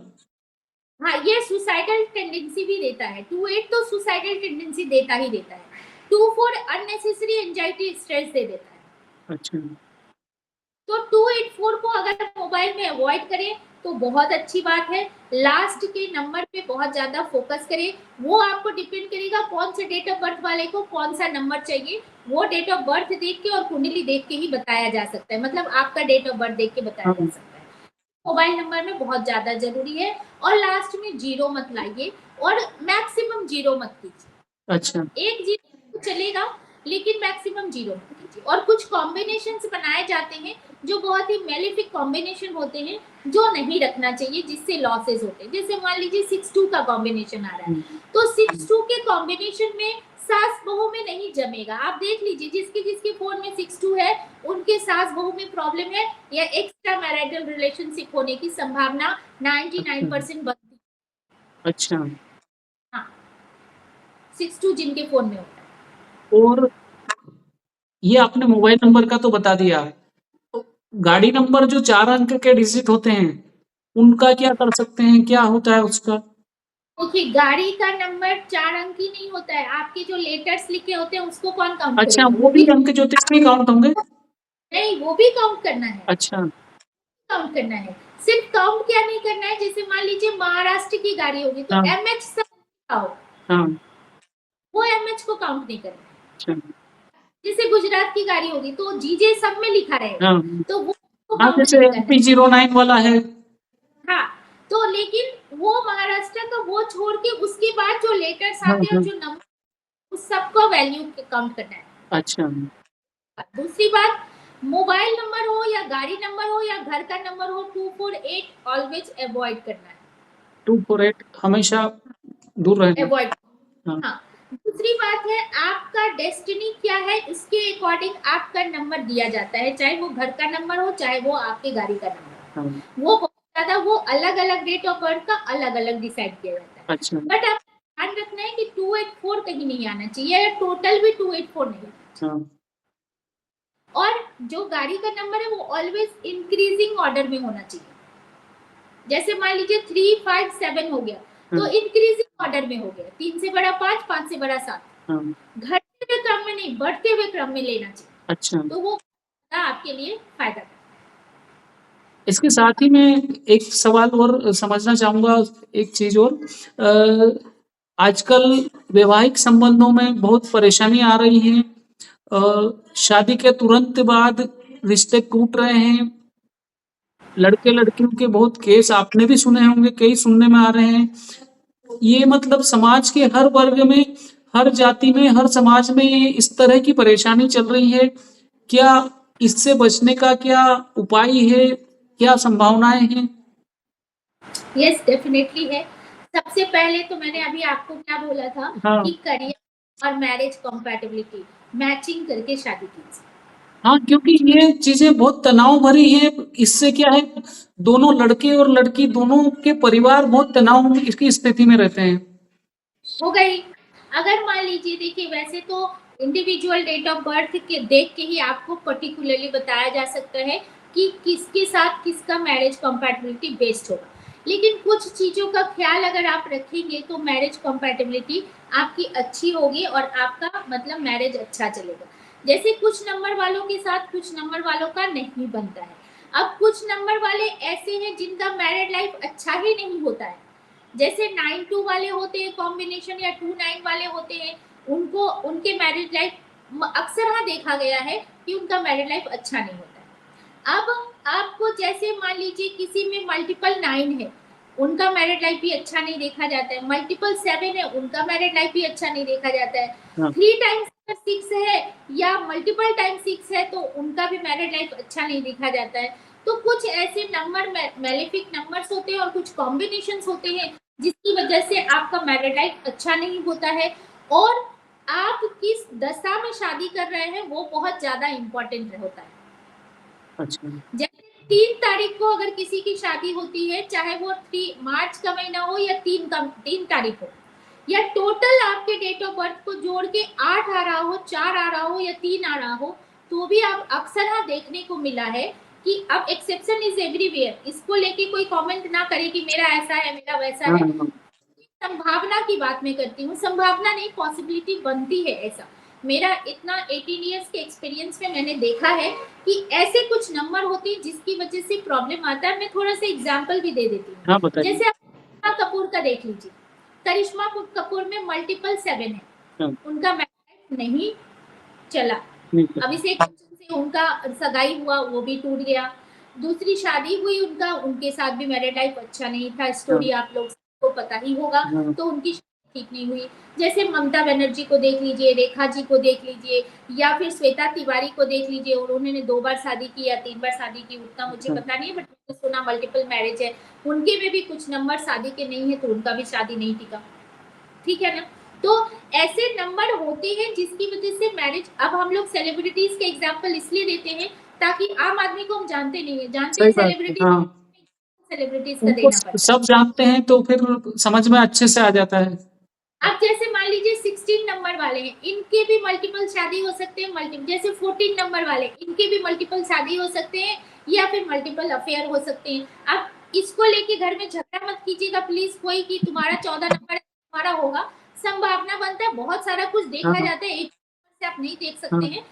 हाँ, ये सुसाइडल टेंडेंसी भी देता है। 28 तो सुसाइडल टेंडेंसी देता ही देता है। 24 अननेसेसरी एंजाइटी स्ट्रेस दे देता है। अच्छा। तो 284 को अगर मोबाइल में अवॉइड करें तो बहुत अच्छी बात है। लास्ट के नंबर पे बहुत ज्यादा फोकस करें। वो आपको डिपेंड करेगा कौन से डेट ऑफ बर्थ वाले को कौन सा नंबर चाहिए, वो डेट ऑफ बर्थ देख के और कुंडली देख के ही बताया जा सकता है, मतलब आपका डेट ऑफ बर्थ देख के बताया जा हाँ। सकता है। मोबाइल नंबर में बहुत ज्यादा जरूरी है। और लास्ट में जीरो मत लाइए, और मैक्सिमम जीरो मत कीजिए। अच्छा। एक जीरो चलेगा लेकिन मैक्सिमम जीरो मत कीजिए। और कुछ कॉम्बिनेशंस बनाए जाते हैं जो बहुत ही मेलिफिक कॉम्बिनेशन होते हैं, जो नहीं रखना चाहिए, जिससे लॉसेस होते हैं। जैसे मान लीजिए 6-2 का कॉम्बिनेशन आ रहा है, तो 6-2 के कॉम्बिनेशन में सास बहू में नहीं जमेगा। आप देख लीजिए जिसके जिसके फोन में 6-2 है उनके सास बहू में प्रॉब्लम है, या एक्स्ट्रा मैरिटल रिलेशनशिप होने की संभावना 99% बनती है। अच्छा। हाँ, 6-2 जिनके फोन में होता है। और ये आपने मोबाइल नंबर का तो बता दिया, तो गाड़ी नंबर जो 4 अंक के डिजिट होते हैं, उनका क्या कर सकते हैं? क्या होता है उसका? देखिए, गाड़ी का नंबर 4 अंक ही नहीं होता है, आपके जो लेटर्स लिखे होते हैं उसको कौन काउंट अच्छा, करेगा? वो भी अंक ज्योतिष में काउंट होंगे? नहीं, वो भी काउंट करना है। अच्छा। काउंट करना है। सिर्फ काउंट क्या नहीं करना है, जैसे मान लीजिए महाराष्ट्र की गाड़ी होगी तो हाँ, एमएच सब लिखा हो, हाँ। वो एमएच को काउंट नहीं करना है। अच्छा। जैसे गुजरात की गाड़ी होगी तो जीजे सब में लिखा रहेगा, हाँ, तो वो हाँ, काउंट जैसे नहीं करना है। MP09 वाला है। हाँ, तो लेकिन वो महाराष्ट्र का वो छोड़ के उसके बाद जो लेटर्स हाँ, आते हैं और हाँ। जो नंबर, उस सबको वैल्यू काउंट करना है। अच्छा। दूसरी बात, मोबाइल नंबर हो या गाड़ी नंबर हो या घर का नंबर हो, 248 ऑलवेज अवॉइड करना है। 248 हमेशा दूर रहना। अवॉइड। हाँ, हाँ, दूसरी बात है, आपका डेस्टिनी क्या है उसके अकॉर्डिंग आपका नंबर दिया जाता है, चाहे वो घर का नंबर हो चाहे वो आपके गाड़ी का नंबर हाँ। हो। वो बहुत ज्यादा, वो अलग अलग डेट ऑफ बर्थ का अलग अलग डिसाइड किया जाता है। अच्छा। बट आप ध्यान रखना है कि 284 कहीं नहीं आना चाहिए, या टोटल भी 284 नहीं आना चाहिए। हाँ। और जो गाड़ी का नंबर है वो ऑलवेज इंक्रीजिंग ऑर्डर में होना चाहिए। जैसे मान लीजिए 357 हो गया तो हाँ। इंक्रीजिंग ऑर्डर में हो गया, 3 से बड़ा 5, 5 से बड़ा 7। हाँ। घटते हुए क्रम में नहीं, बढ़ते हुए क्रम में लेना चाहिए, अच्छा। तो वो आपके लिए फायदा है। इसके साथ ही मैं एक सवाल और समझना चाहूँगा, एक चीज़ और आजकल वैवाहिक संबंधों में बहुत परेशानी आ रही है। शादी के तुरंत बाद रिश्ते टूट रहे हैं। लड़के-लड़कियों के बहुत केस आपने भी सुने होंगे, कई सुनने में आ रहे हैं। ये मतलब समाज के हर वर्ग में, हर जाति में, हर समाज में ये इस तरह की परेशानी चल रही है। क्या इससे बचने का क्या उपाय है? क्या संभावनाएँ हैं? यस, डेफिनेटली है। सबसे पहले तो मैंने अभी आपको क्या बोला था हाँ। कि करियर और मैरिज कंपैटिबिलिटी मैचिंग करके शादी कीजिए। हाँ, क्योंकि ये चीज़ें बहुत तनाव भरी हैं। इससे क्या है, दोनों लड़के और लड़की दोनों के परिवार बहुत तनाव की स्थिति में रहते हैं। हो गई। अगर मान लीजिए, देखिए वैसे तो इंडिविजुअल डेट ऑफ बर्थ के देख के ही आपको पर्टिकुलरली बताया जा सकता है कि किसके साथ किसका मैरिज कंपैटिबिलिटी बेस्ड होगा, लेकिन कुछ चीज़ों का ख्याल अगर आप रखेंगे तो मैरिज कंपैटिबिलिटी आपकी अच्छी होगी और आपका मतलब मैरिज अच्छा चलेगा। जैसे कुछ नंबर वालों के साथ कुछ नंबर वालों का नहीं बनता है। अब कुछ नंबर वाले ऐसे हैं जिनका मैरिड लाइफ अच्छा ही नहीं होता है, जैसे 9-2 वाले होते हैं कॉम्बिनेशन, या 2-9 वाले होते हैं, उनको उनके मैरिज लाइफ अक्सर हाँ देखा गया है कि उनका मैरिज लाइफ अच्छा नहीं होता है। अब आपको जैसे मान लीजिए किसी में मल्टीपल 9 है, उनका मैरिड लाइफ भी अच्छा नहीं देखा जाता है, मल्टीपल 7 है, उनका मैरिड लाइफ भी अच्छा नहीं देखा जाता है, हाँ। 3 टाइम्स 6 है या मल्टीपल टाइम 6 है तो उनका भी मैरिड लाइफ अच्छा नहीं देखा जाता है। तो कुछ ऐसे नंबर मेलेफिक नंबर्स होते हैं और कुछ कॉम्बिनेशंस होते हैं जिसकी वजह से आपका मैरिड लाइफ अच्छा नहीं होता है, और आप किस दशा में शादी कर रहे हैं वो बहुत ज्यादा इंपॉर्टेंट होता है। अच्छा। जैसे 3 तारीख को अगर किसी की शादी होती है, चाहे वो 3 मार्च का महीना हो या 3 तारीख हो, या टोटल आपके डेट ऑफ बर्थ को जोड़ के 8 आ रहा हो, 4 आ रहा हो या 3 आ रहा हो, तो भी आप अक्सर हाँ देखने को मिला है कि अब एक्सेप्शन इज एवरीवेयर, इसको लेके कोई कमेंट ना करे कि मेरा ऐसा है मेरा वैसा हाँ, है। हाँ। संभावना की बात मैं करती हूँ, संभावना नहीं, पॉसिबिलिटी बनती है ऐसा। मेरा इतना 18 इयर्स के एक्सपीरियंस में मैंने देखा है कि ऐसे कुछ नंबर होते हैं जिसकी वजह से प्रॉब्लम आता है। मैं थोड़ा सा एग्जांपल भी दे देती हूँ। हाँ, बताइए। जैसे आप करिश्मा कपूर का देख लीजिए, करिश्मा कपूर में मल्टीपल 7 है, हाँ, उनका मैरिज नहीं चला। ठीक है। अभिषेक बच्चन से उनका सगाई हुआ, वो भी टूट गया। दूसरी शादी हुई उनका, उनके साथ भी मैरिड लाइफ अच्छा नहीं था, हाँ, स्टोरी आप लोग को पता ही होगा। हाँ, तो उनकी शादी ठीक नहीं हुई। जैसे ममता बनर्जी को देख लीजिए, रेखा जी को देख लीजिए, या फिर श्वेता तिवारी को देख लीजिए, और उन्होंने 2 बार शादी की या 3 बार शादी की, उतना मुझे अच्छा। पता नहीं है, बट मैंने सुना मल्टीपल मैरिज है। उनके में भी कुछ नंबर शादी के नहीं है तो उनका भी शादी नहीं टिका, ठीक है ना। तो ऐसे नंबर होते हैं जिसकी वजह से मैरिज, अब हम लोग सेलिब्रिटीज के एग्जांपल इसलिए देते हैं ताकि आम आदमी को हम जानते नहीं है, जानते सही हैं बात है, सेलिब्रिटीज, हाँ। सेलिब्रिटीज का उनको देना पड़ता है। सब जानते हैं तो फिर समझ में अच्छे से आ जाता है। अब जैसे मान लीजिए 16 नंबर वाले हैं, इनके भी मल्टीपल शादी हो सकते हैं, मल्टीपल, जैसे 14 नंबर वाले, इनके भी मल्टीपल शादी हो सकते हैं या फिर मल्टीपल अफेयर हो सकते हैं। अब इसको लेके घर में झगड़ा मत कीजिएगा प्लीज कोई कि तुम्हारा 14 नंबर है तुम्हारा होगा। संभावना बनता है, बहुत सारा कुछ हाँ, देखा हाँ, जाता है, एक से आप नहीं देख सकते हाँ, हैं।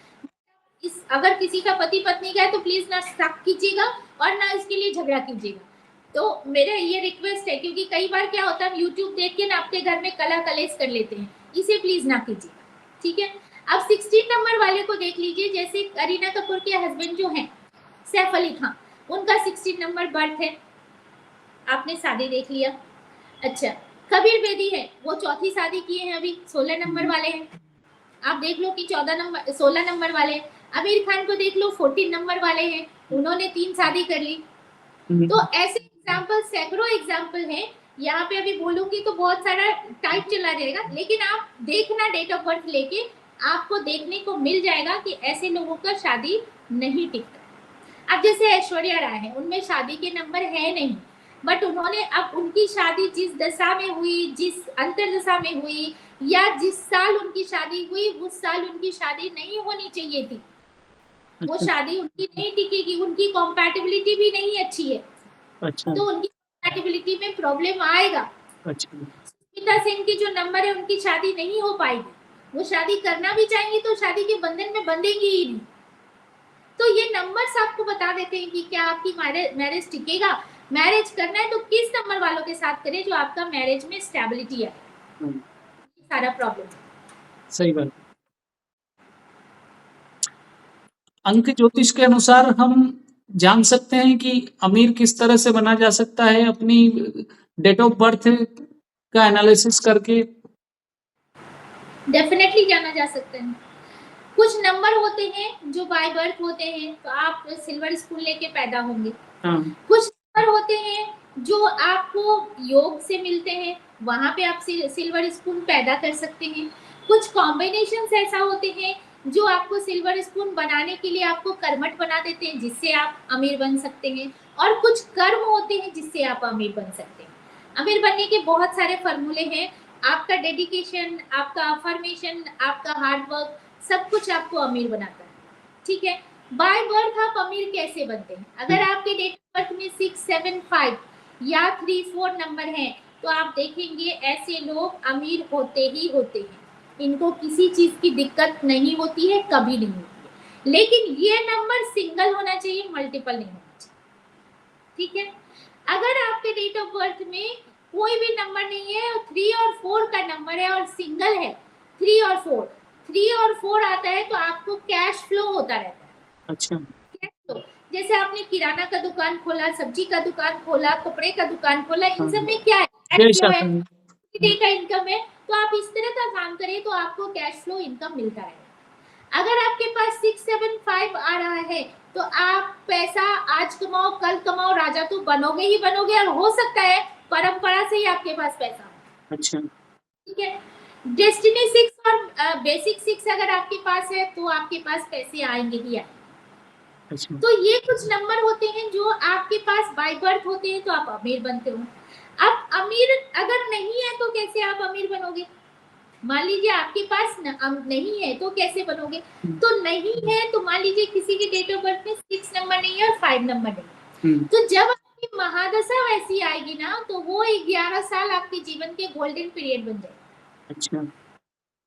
इस अगर किसी का पति पत्नी का है तो प्लीज ना शक कीजिएगा और ना इसके लिए झगड़ा कीजिएगा। तो मेरा ये रिक्वेस्ट है, क्योंकि कई बार क्या होता है यूट्यूब देख के ना अपने घर में कला कलेश कर लेते हैं, इसे प्लीज ना कीजिए, ठीक है। अब 16 नंबर वाले को देख लीजिए, जैसे करीना कपूर के हस्बैंड जो हैं सैफ अली खान, उनका 16 नंबर बर्थ है, आपने शादी देख लिया। अच्छा, कबीर बेदी है, वो चौथी शादी किए हैं, अभी 16 नंबर वाले हैं। आप देख लो कि 16 नंबर वाले। आमिर खान को देख लो, 14 नंबर वाले हैं, उन्होंने 3 शादी कर ली। तो ऐसे एग्जाम्पल सैकड़ों एग्जाम्पल हैं। यहाँ पे अभी बोलूंगी तो बहुत सारा टाइम चला जाएगा, लेकिन आप देखना डेट ऑफ बर्थ लेके, आपको देखने को मिल जाएगा कि ऐसे लोगों का शादी नहीं टिकता। अब जैसे ऐश्वर्या राय है, उनमें शादी के नंबर है नहीं, बट उन्होंने, अब उनकी शादी जिस दशा में हुई, जिस अंतर दशा में हुई, या जिस साल उनकी शादी हुई उस साल उनकी शादी नहीं होनी चाहिए थी, वो अच्छा, शादी उनकी नहीं टिकेगी, उनकी कॉम्पैटिबिलिटी भी नहीं अच्छी है, अच्छा, तो उनकी कॉम्पैटिबिलिटी में प्रॉब्लम आएगा। अच्छा, सुष्मिता सेन के जो नंबर है उनकी शादी नहीं हो पाएगी, वो शादी करना भी चाहेंगी तो शादी के बंधन में बंधेंगी ही नहीं। तो ये नंबर्स आपको बता देते हैं कि क्या आपकी मैरिज टिकेगा। मैरिज करना है तो किस नंबर वालों के साथ करें जो आपका मैरिज में स्टेबिलिटी है, सारा प्रॉब्लम। सही बात। अंक ज्योतिष के अनुसार हम जान सकते हैं कि अमीर किस तरह से बना जा सकता है अपनी डेट ऑफ बर्थ का एनालिसिस करके। डेफिनेटली जाना जा सकता है। कुछ नंबर होते हैं जो बाय बर्थ होते हैं, तो आप सिल्वर स्पून लेके पैदा होंगे। हाँ। कुछ नंबर होते हैं जो आपको योग से मिलते हैं, वहां पे आप सिल्वर स्पून पैदा कर सकते हैं। कुछ कॉम्बिनेशन ऐसा होते हैं जो आपको सिल्वर स्पून बनाने के लिए आपको कर्मठ बना देते हैं, जिससे आप अमीर बन सकते हैं। और कुछ कर्म होते हैं जिससे आप अमीर बन सकते हैं। अमीर बनने के बहुत सारे फॉर्मूले हैं। आपका डेडिकेशन, आपका अफर्मेशन, आपका हार्डवर्क, सब कुछ आपको अमीर बनाता है। ठीक है, बाय बर्थ आप अमीर कैसे बनते हैं? अगर आपके डेट ऑफ बर्थ में 6, 7, 5 या 3, 4 नंबर है, तो आप देखेंगे ऐसे लोग अमीर होते ही होते हैं। इनको किसी चीज की दिक्कत नहीं होती है, कभी नहीं होती है। लेकिन ये नंबर सिंगल होना चाहिए, मल्टीपल नहीं होना चाहिए। ठीक है, अगर आपके डेट ऑफ बर्थ में कोई भी नंबर नहीं है और 3 और 4 का नंबर है और सिंगल है, 3 और 4, 3 और 4 आता है तो आपको कैश फ्लो होता रहता है। अच्छा। कैश फ्लो, जैसे आपने किराना का दुकान खोला, सब्जी का दुकान खोला, कपड़े का दुकान खोला, इन सब में क्या है? कैश कैश फ्लो है, आता है। डे का इनकम है। तो आप इस तरह का काम करें तो आपको कैश फ्लो इनकम मिलता है। अगर आपके पास 6, 7, 5 आ रहा है तो आप पैसा आज कमाओ कल कमाओ, राजा तो बनोगे ही बनोगे, और हो सकता है परंपरा से ही आपके पास पैसा हो। अच्छा। ठीक है, डेस्टिनी 6 और बेसिक 6 अगर आपके पास है तो आपके पास पैसे आएंगे ही आएंगे। अच्छा। तो ये कुछ नंबर होते हैं जो आपके पास बाय बर्थ होते हैं तो आप अमीर बनते हो। अब अमीर अगर नहीं है तो कैसे आप अमीर बनोगे? मान लीजिए आपके पास नहीं है तो कैसे बनोगे? तो नहीं है तो मान लीजिए किसी के डेट ऑफ बर्थ में 6 नंबर नहीं है और 5 नंबर नहीं है, तो जब आपकी महादशा वैसी आएगी ना तो वो 11 साल आपके जीवन के गोल्डन पीरियड बन जाएगा। अच्छा।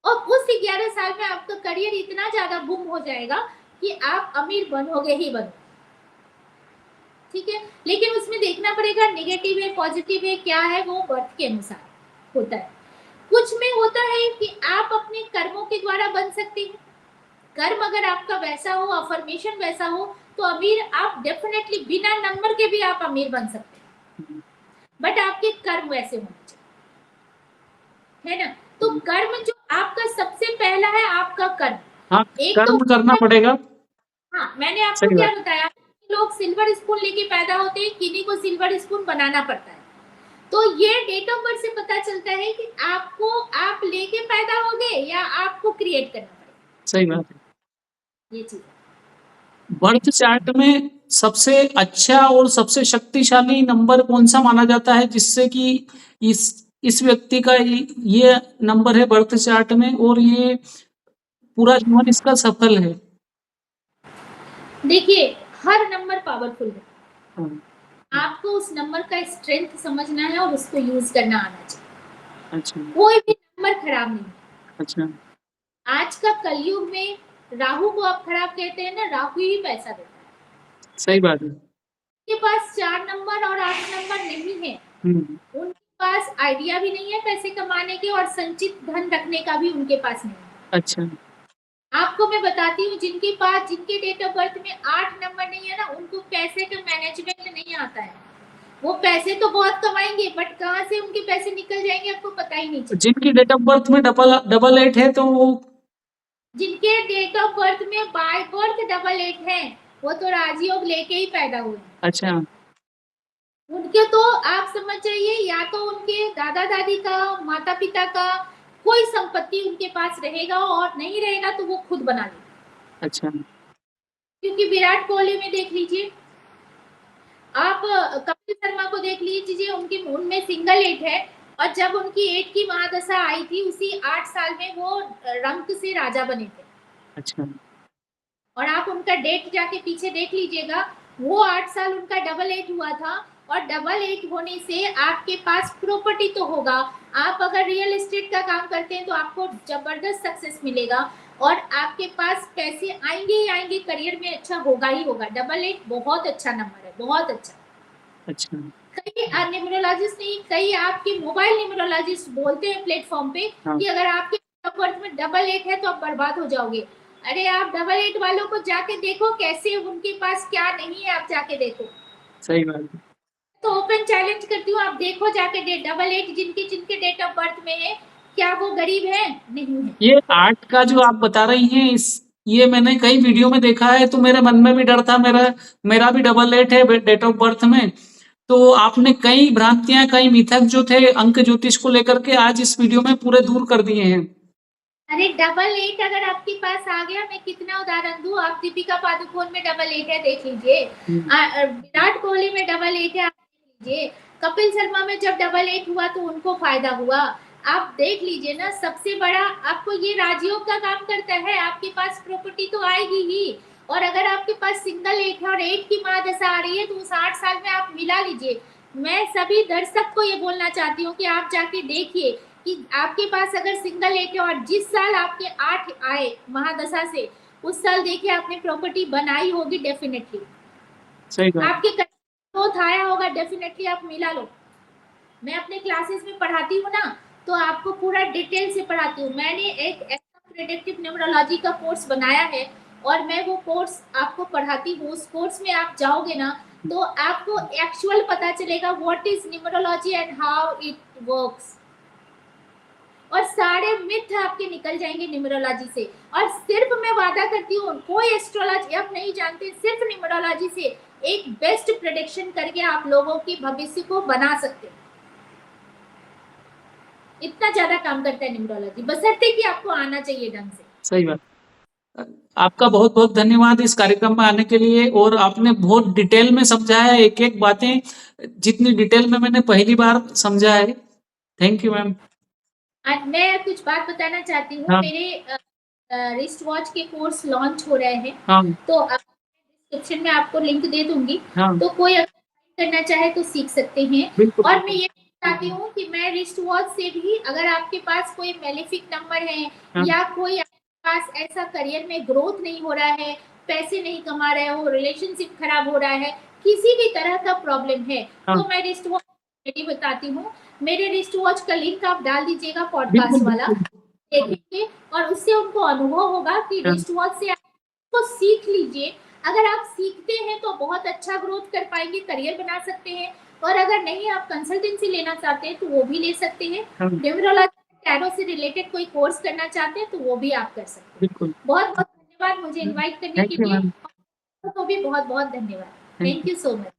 और उस 11 साल में आपका करियर इतना ज्यादा बूम हो जाएगा कि आप अमीर बनोगे ही बनोगे। ठीक है, लेकिन उसमें देखना पड़ेगा नेगेटिव है पॉजिटिव है क्या है, वो बर्थ के अनुसार होता है। कुछ में होता है कि आप अपने कर्मों के द्वारा बन सकते हैं। कर्म अगर आपका वैसा हो, अफर्मेशन वैसा हो, तो अमीर आप डेफिनेटली बिना नंबर के भी आप अमीर बन सकते हैं। बट आपके कर्म वैसे होने चाहिए, है ना? तो कर्म जो आपका सबसे पहला है, आपका कर्म। हाँ, एक तो कर्म करना पड़ेगा। हाँ, मैंने आपको सही क्या बात। बताया, लोग सिल्वर स्पून लेके पैदा होते हैं, किन्हीं को सिल्वर स्पून बनाना पड़ता है। तो ये डेट ऑफ बर्थ से पता चलता है कि आपको आप लेके पैदा होगे या आपको क्रिएट करना पड़ेगा। सही बात है। ये चीज बर्थ चार्ट में सबसे अच्छा और सबसे शक्तिशाली नंबर कौन सा माना जाता है जिससे कि इस इस व्यक्ति का ये नंबर है बर्थ चार्ट में और ये पूरा जीवन इसका सफल है। देखिए, हर नंबर पावरफुल है। हाँ। आपको उस नंबर का स्ट्रेंथ समझना है और उसको यूज करना आना चाहिए। अच्छा। कोई भी नंबर खराब नहीं है। अच्छा। आज का कलयुग में राहु को आप खराब कहते हैं ना, राहु ही पैसा देता है। सही बात है। उनके पास 4 नंबर और 8 नंबर नहीं है, उनके पास आइडिया भी नहीं है पैसे कमाने के और संचित धन रखने का भी उनके पास नहीं है। अच्छा। आपको मैं बताती हूँ, जिनके पास जिनके डेट ऑफ बर्थ में 8 नंबर नहीं है ना, उनको पैसे का मैनेजमेंट नहीं आता है। वो पैसे तो बहुत कमाएंगे बट कहाँ से उनके पैसे निकल जाएंगे आपको पता ही नहीं चलेगा। जिनकी डेट ऑफ बर्थ में डबल एट है तो वो जिनके डेट ऑफ बर्थ में बाय बर्थ डबल 8 है, वो तो राजयोग लेके ही पैदा हुए। अच्छा। उनके तो आप समझ जाइए, या तो उनके दादा दादी का, माता पिता का कोई संपत्ति उनके पास रहेगा, और नहीं रहेगा तो वो खुद बना लेगा। अच्छा। क्योंकि विराट कोहली में देख लीजिए आप, कपिल शर्मा को देख लीजिए, उनके उनमें सिंगल 8 है, और जब उनकी 8 की महादशा आई थी उसी 8 साल में वो रंक से राजा बने थे। अच्छा। और आप उनका डेट जाके पीछे देख लीजिएगा, वो 8 साल उनका डबल 8 हुआ था और डबल 8 होने से आपके पास प्रॉपर्टी तो होगा। आप अगर रियल एस्टेट का काम करते हैं तो आपको जबरदस्त सक्सेस मिलेगा और आपके पास पैसे आएंगे ही आएंगे, करियर में अच्छा होगा ही होगा। डबल 8 बहुत अच्छा नंबर है, बहुत अच्छा। अच्छा। कई न्यूमरोलॉजिस्ट नहीं, कई आपके मोबाइल न्यूमरोलॉजिस्ट बोलते हैं प्लेटफॉर्म पे हाँ। कि अगर आपके बर्थ में डबल 8 है तो आप बर्बाद हो जाओगे। अरे आप डबल 8 वालों को जाके देखो कैसे, उनके पास क्या नहीं है, आप जाके देखो। सही बात है। तो ओपन चैलेंज करती हूँ, आप देखो जाके डबल 8 जिनके जिनके डेट ऑफ बर्थ में है, क्या वो गरीब है? नहीं है। ये 8 का जो आप बता रही हैं, इस ये मैंने कई वीडियो में देखा है, तो मेरे मन में भी डर था। मेरा भी डबल 8 है डेट ऑफ बर्थ में। तो आपने कई भ्रांतियां, कई मिथक जो थे अंक ज्योतिष को लेकर के आज इस वीडियो में पूरे दूर कर दिए हैं। अरे डबल 8 अगर आपके पास आ गया, मैं कितना उदाहरण दूं। आप दीपिका पादुकोण में डबल 8 है, देख लीजिए। विराट कोहली में डबल 8 है, आप देख लीजिए। कपिल शर्मा में जब डबल 8 हुआ तो उनको फायदा हुआ, आप देख लीजिए ना। सबसे बड़ा आपको ये राजयोग का काम करता है, आपके पास प्रॉपर्टी तो आएगी ही। और अगर आपके पास सिंगल 8 है और 8 की महादशा आ रही है तो उस 8 साल में आप मिला लीजिए। मैं सभी दर्शक को ये बोलना चाहती हूँ कि आप जाके देखिए कि आपके पास अगर सिंगल 8 है और जिस साल आपके 8 आए महादशा से, उस साल देखिए आपने प्रॉपर्टी बनाई होगी डेफिनेटली। सही बात। आपके ग्रोथ आया होगा डेफिनेटली, आप मिला लो। मैं अपने क्लासेस में पढ़ाती हूँ ना, तो आपको पूरा डिटेल से पढ़ाती हूँ। मैंने एक ऐसा प्रेडिक्टिव न्यूमरोलॉजी का कोर्स बनाया है और मैं वो कोर्स आपको पढ़ाती हूँ। उस कोर्स में आप जाओगे ना तो आपको एक्चुअल पता चलेगा what is numerology and how it works. और सारे मिथ आपके निकल जाएंगे न्यूमरोलॉजी से। और सिर्फ मैं वादा करती हूँ, कोई एस्ट्रोलॉजी आप नहीं जानते, सिर्फ न्यूमरोलॉजी से एक बेस्ट प्रेडिक्शन करके आप लोगों की भविष्य को बना सकते हैं। इतना ज्यादा काम करता है न्यूमरोलॉजी, बशर्ते कि आपको आना चाहिए ढंग से। सही बात। आपका बहुत बहुत धन्यवाद इस कार्यक्रम में आने के लिए, और आपने बहुत डिटेल में समझाया, एक एक बातें जितनी डिटेल में मैंने पहली बार समझा है। Thank you ma'am. मैं कुछ बात बताना चाहती हूँ। हाँ। मेरे रिस्ट वॉच के कोर्स लॉन्च हो रहे हैं, हाँ। तो डिस्क्रिप्शन में आपको लिंक दे दूंगी। हाँ। तो कोई अगर करना चाहे तो सीख सकते हैं। बिल्कुल और मैं बिल्कुल। ये चाहती हूँ कि मैं रिस्ट वॉच से भी, अगर आपके पास कोई मेलेफिक नंबर है हाँ। या कोई आपके पास ऐसा करियर में ग्रोथ नहीं हो रहा है, पैसे नहीं कमा रहे हो, रिलेशनशिप खराब हो रहा है, किसी भी तरह का प्रॉब्लम है, हाँ। तो मैं रिस्ट वॉच बताती हूँ। मेरे रिस्ट वॉच का लिंक आप डाल दीजिएगा बिल्कुल पॉडकास्ट वाला, बिल्कुल। देखेंगे और उससे उनको अनुभव होगा कि हाँ। रिस्ट वॉच से आपको सीख लीजिए। अगर आप सीखते हैं तो बहुत अच्छा ग्रोथ कर पाएंगे, करियर बना सकते हैं। और अगर नहीं, आप कंसल्टेंसी लेना चाहते हैं तो वो भी ले सकते हैं। हाँ। न्यूमरोलॉजी टैरो से रिलेटेड कोई कोर्स करना चाहते हैं तो वो भी आप कर सकते हैं। बिल्कुल। बहुत बहुत धन्यवाद मुझे इनवाइट करने थैंक के यू लिए। मैम। आपको भी बहुत बहुत धन्यवाद। Thank thank you. You so much.